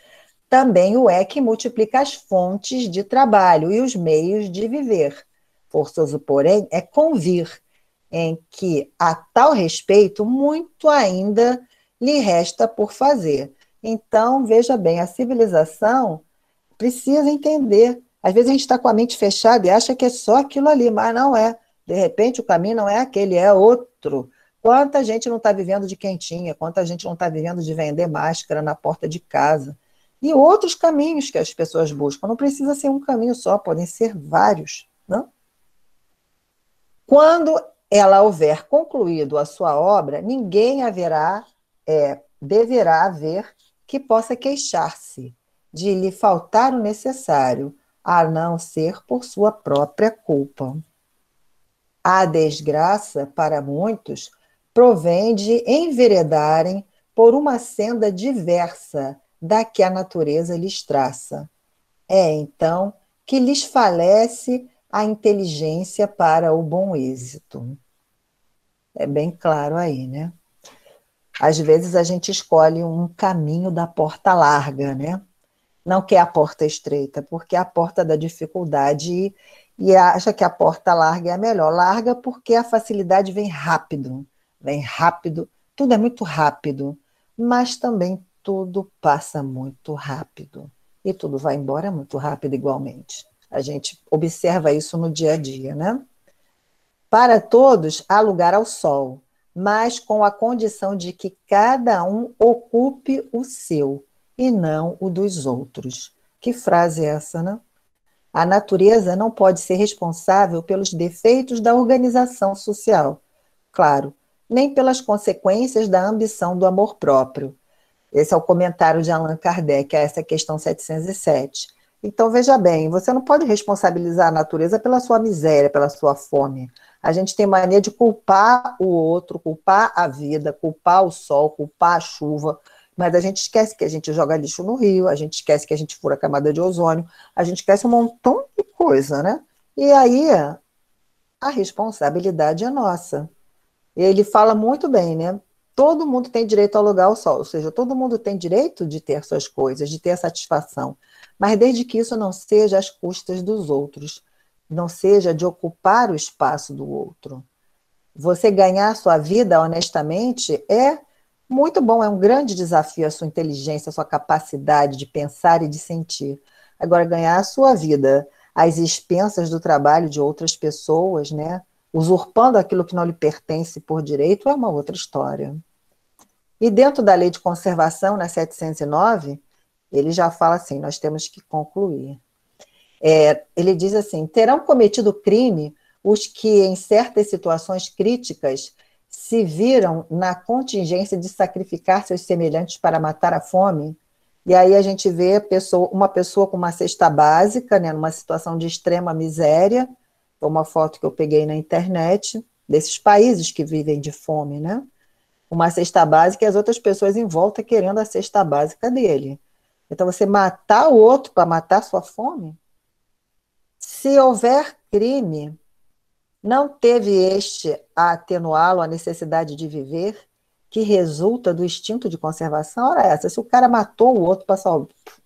também o é que multiplica as fontes de trabalho e os meios de viver. Forçoso, porém, é convir em que, a tal respeito, muito ainda lhe resta por fazer. Então, veja bem, a civilização precisa entender. Às vezes a gente está com a mente fechada e acha que é só aquilo ali, mas não é. De repente, o caminho não é aquele, é outro. Quanta gente não está vivendo de quentinha, quanta gente não está vivendo de vender máscara na porta de casa. E outros caminhos que as pessoas buscam. Não precisa ser um caminho só, podem ser vários. Não? Quando ela houver concluído a sua obra, ninguém deverá haver que possa queixar-se de lhe faltar o necessário, a não ser por sua própria culpa. A desgraça, para muitos, provém de enveredarem por uma senda diversa da que a natureza lhes traça. É, então, que lhes falece a inteligência para o bom êxito. É bem claro aí, né? Às vezes a gente escolhe um caminho da porta larga, né? Não quer a porta estreita, porque é a porta da dificuldade e acha que a porta larga é a melhor. Larga porque a facilidade vem rápido, tudo é muito rápido, mas também tudo passa muito rápido e tudo vai embora muito rápido igualmente. A gente observa isso no dia a dia, né? Para todos há lugar ao sol, mas com a condição de que cada um ocupe o seu e não o dos outros. Que frase é essa, né? A natureza não pode ser responsável pelos defeitos da organização social, claro, nem pelas consequências da ambição do amor próprio. Esse é o comentário de Allan Kardec a essa questão 707. Então, veja bem, você não pode responsabilizar a natureza pela sua miséria, pela sua fome. A gente tem mania de culpar o outro, culpar a vida, culpar o sol, culpar a chuva, mas a gente esquece que a gente joga lixo no rio, a gente esquece que a gente fura a camada de ozônio, a gente esquece um montão de coisa, né? E aí a responsabilidade é nossa. Ele fala muito bem, né? Todo mundo tem direito ao lugar ao sol, ou seja, todo mundo tem direito de ter suas coisas, de ter satisfação, mas desde que isso não seja às custas dos outros, não seja de ocupar o espaço do outro. Você ganhar a sua vida honestamente é muito bom, é um grande desafio a sua inteligência, a sua capacidade de pensar e de sentir. Agora, ganhar a sua vida às expensas do trabalho de outras pessoas, né? Usurpando aquilo que não lhe pertence por direito, é uma outra história. E dentro da lei de conservação, na 709, ele já fala assim, nós temos que concluir. Ele diz assim, terão cometido crime os que, em certas situações críticas, se viram na contingência de sacrificar seus semelhantes para matar a fome. E aí a gente vê uma pessoa com uma cesta básica, né, numa situação de extrema miséria, uma foto que eu peguei na internet, desses países que vivem de fome, né? Uma cesta básica e as outras pessoas em volta querendo a cesta básica dele. Então, você matar o outro para matar sua fome? Se houver crime, não teve este a atenuá-lo a necessidade de viver, que resulta do instinto de conservação? Ora, essa, se o cara matou o outro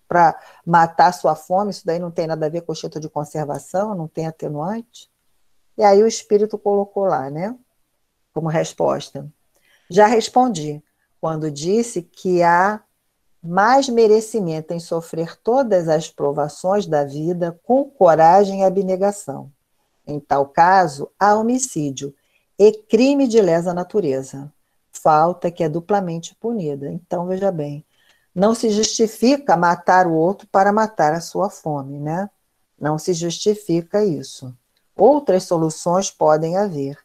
para matar sua fome, isso daí não tem nada a ver com o instinto de conservação, não tem atenuante? E aí o espírito colocou lá, né, como resposta. Já respondi, quando disse que há mais merecimento em sofrer todas as provações da vida com coragem e abnegação. Em tal caso, há homicídio e crime de lesa natureza, falta que é duplamente punida. Então, veja bem, não se justifica matar o outro para matar a sua fome, né? Não se justifica isso. Outras soluções podem haver.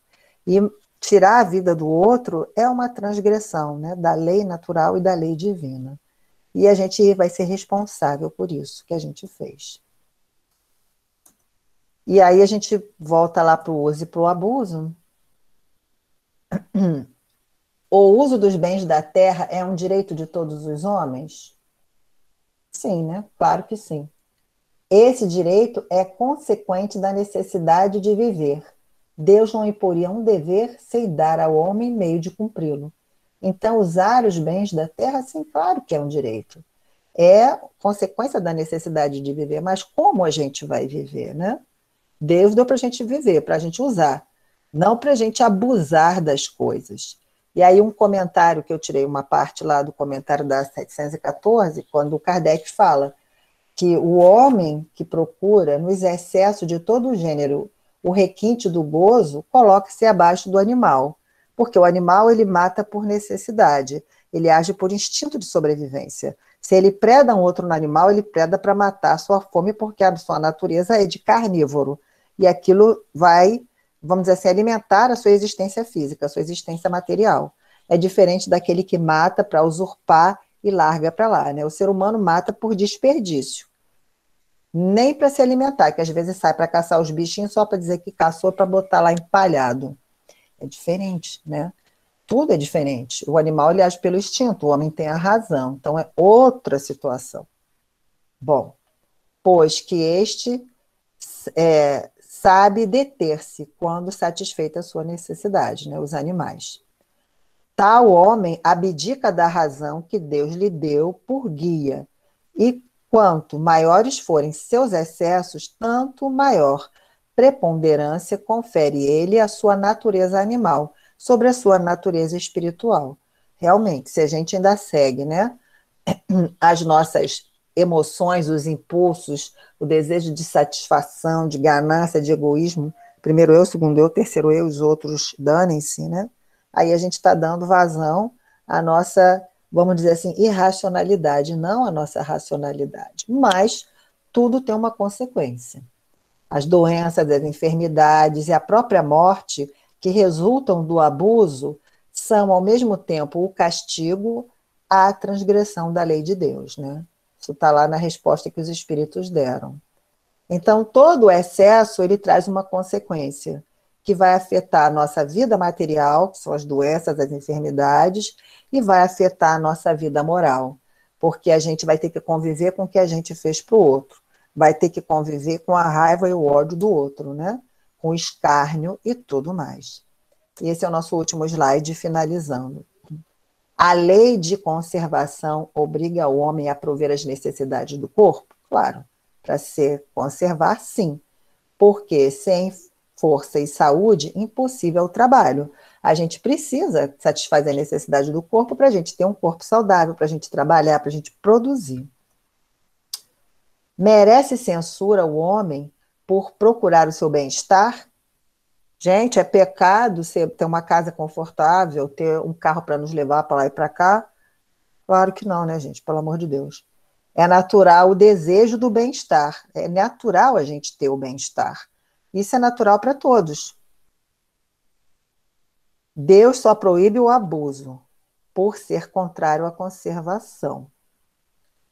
E tirar a vida do outro é uma transgressão, né, da lei natural e da lei divina. E a gente vai ser responsável por isso que a gente fez. E aí a gente volta lá para o uso e para o abuso. O uso dos bens da terra é um direito de todos os homens? Sim, né? Claro que sim. Esse direito é consequente da necessidade de viver. Deus não imporia um dever sem dar ao homem meio de cumpri-lo. Então, usar os bens da terra, sim, claro que é um direito. É consequência da necessidade de viver, mas como a gente vai viver, né? Deus deu para a gente viver, para a gente usar, não para a gente abusar das coisas. E aí um comentário que eu tirei, uma parte lá do comentário da 714, quando o Kardec fala que o homem que procura, nos excessos de todo o gênero, o requinte do gozo, coloca-se abaixo do animal, porque o animal ele mata por necessidade, ele age por instinto de sobrevivência. Se ele preda um outro animal, ele preda para matar a sua fome, porque a sua natureza é de carnívoro. E aquilo vai, vamos dizer assim, alimentar a sua existência física, a sua existência material. É diferente daquele que mata para usurpar e larga para lá, né? O ser humano mata por desperdício. Nem para se alimentar, que às vezes sai para caçar os bichinhos só para dizer que caçou para botar lá empalhado. É diferente, né? Tudo é diferente. O animal ele age pelo instinto, o homem tem a razão. Então é outra situação. Bom, pois que este sabe deter-se quando satisfeita a sua necessidade, né? Os animais. Tal homem abdica da razão que Deus lhe deu por guia, e quanto maiores forem seus excessos, tanto maior preponderância confere ele à sua natureza animal sobre a sua natureza espiritual. Realmente, se a gente ainda segue, né, as nossas emoções, os impulsos, o desejo de satisfação, de ganância, de egoísmo, primeiro eu, segundo eu, terceiro eu, os outros danem-se, né? Aí a gente está dando vazão à nossa, vamos dizer assim, irracionalidade, não à nossa racionalidade. Mas tudo tem uma consequência. As doenças, as enfermidades e a própria morte que resultam do abuso são, ao mesmo tempo, o castigo à transgressão da lei de Deus, né? Isso está lá na resposta que os espíritos deram. Então, todo o excesso, ele traz uma consequência, que vai afetar a nossa vida material, que são as doenças, as enfermidades, e vai afetar a nossa vida moral, porque a gente vai ter que conviver com o que a gente fez para o outro, vai ter que conviver com a raiva e o ódio do outro, né? Com o escárnio e tudo mais. E esse é o nosso último slide, finalizando. A lei de conservação obriga o homem a prover as necessidades do corpo? Claro, para se conservar, sim. Porque sem força e saúde, impossível o trabalho. A gente precisa satisfazer a necessidade do corpo para a gente ter um corpo saudável, para a gente trabalhar, para a gente produzir. Merece censura o homem por procurar o seu bem-estar? Gente, é pecado você ter uma casa confortável, ter um carro para nos levar para lá e para cá? Claro que não, né, gente? Pelo amor de Deus. É natural o desejo do bem-estar. É natural a gente ter o bem-estar. Isso é natural para todos. Deus só proíbe o abuso por ser contrário à conservação.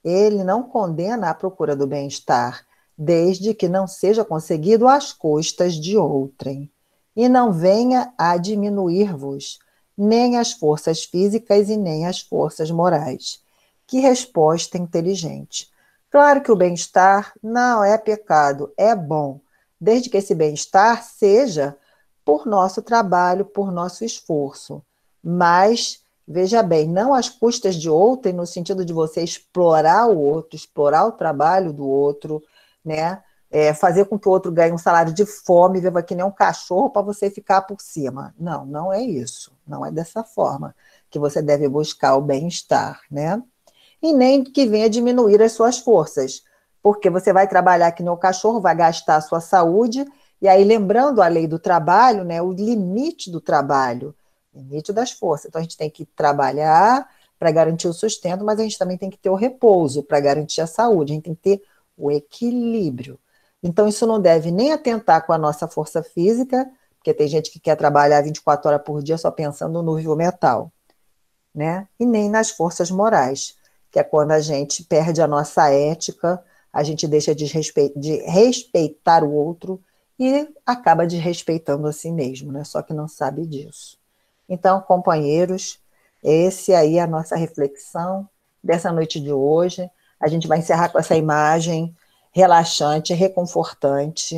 Ele não condena a procura do bem-estar, desde que não seja conseguido às custas de outrem, e não venha a diminuir-vos nem as forças físicas e nem as forças morais. Que resposta inteligente! Claro que o bem-estar não é pecado, é bom, desde que esse bem-estar seja por nosso trabalho, por nosso esforço. Mas, veja bem, não às custas de outrem, no sentido de você explorar o outro, explorar o trabalho do outro, né? Fazer com que o outro ganhe um salário de fome, viva que nem um cachorro para você ficar por cima. Não, não é isso. Não é dessa forma que você deve buscar o bem-estar, né? E nem que venha diminuir as suas forças, porque você vai trabalhar que nem o cachorro, vai gastar a sua saúde, e aí lembrando a lei do trabalho, né, o limite do trabalho, limite das forças. Então a gente tem que trabalhar para garantir o sustento, mas a gente também tem que ter o repouso para garantir a saúde, a gente tem que ter o equilíbrio. Então, isso não deve nem atentar com a nossa força física, porque tem gente que quer trabalhar 24 horas por dia só pensando no vivo metal, né? E nem nas forças morais, que é quando a gente perde a nossa ética, a gente deixa de respeitar o outro e acaba desrespeitando a si mesmo, né? Só que não sabe disso. Então, companheiros, esse aí é a nossa reflexão dessa noite de hoje. A gente vai encerrar com essa imagem relaxante, reconfortante,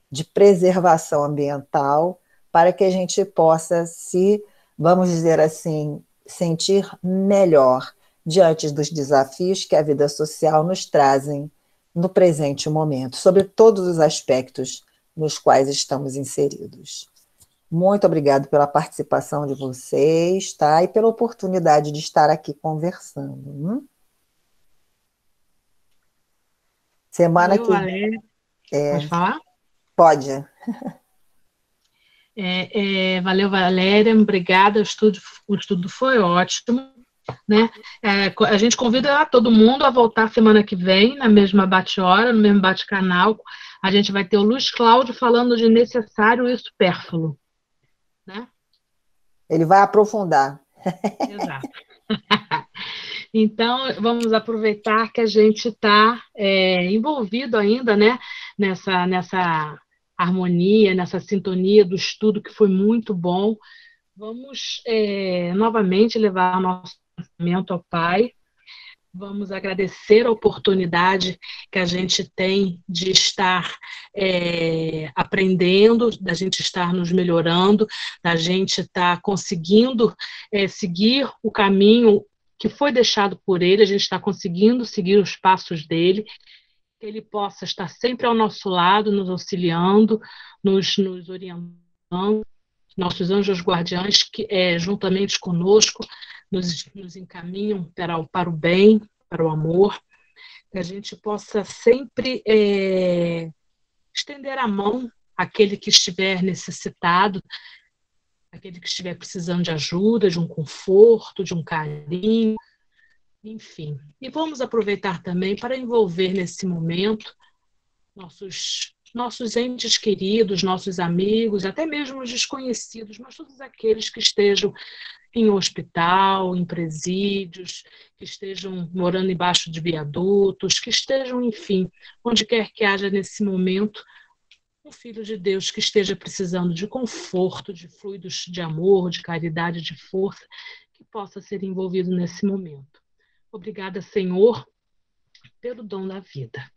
de preservação ambiental, para que a gente possa se, vamos dizer assim, sentir melhor diante dos desafios que a vida social nos trazem no presente momento, sobre todos os aspectos nos quais estamos inseridos. Muito obrigado pela participação de vocês, tá? E pela oportunidade de estar aqui conversando. Semana Valeu, que Valéria. Pode falar? pode. Valeu, Valéria. Obrigada. O estudo foi ótimo, né? A gente convida todo mundo a voltar semana que vem, na mesma bate-hora, no mesmo bate-canal. A gente vai ter o Luiz Cláudio falando de necessário e supérfluo, né? Ele vai aprofundar. Exato. Então, vamos aproveitar que a gente está envolvido ainda, né, nessa harmonia, nessa sintonia do estudo, que foi muito bom. Vamos novamente levar o nosso pensamento ao Pai. Vamos agradecer a oportunidade que a gente tem de estar aprendendo, da gente estar nos melhorando, da gente estar conseguindo seguir o caminho que foi deixado por ele, a gente está conseguindo seguir os passos dele, que ele possa estar sempre ao nosso lado, nos auxiliando, nos orientando, nossos anjos guardiães, que juntamente conosco, nos encaminham para o bem, para o amor, que a gente possa sempre estender a mão àquele que estiver necessitado, aquele que estiver precisando de ajuda, de um conforto, de um carinho, enfim. E vamos aproveitar também para envolver nesse momento nossos entes queridos, nossos amigos, até mesmo os desconhecidos, mas todos aqueles que estejam em hospital, em presídios, que estejam morando embaixo de viadutos, que estejam, enfim, onde quer que haja nesse momento um filho de Deus que esteja precisando de conforto, de fluidos de amor, de caridade, de força, que possa ser envolvido nesse momento. Obrigada, Senhor, pelo dom da vida.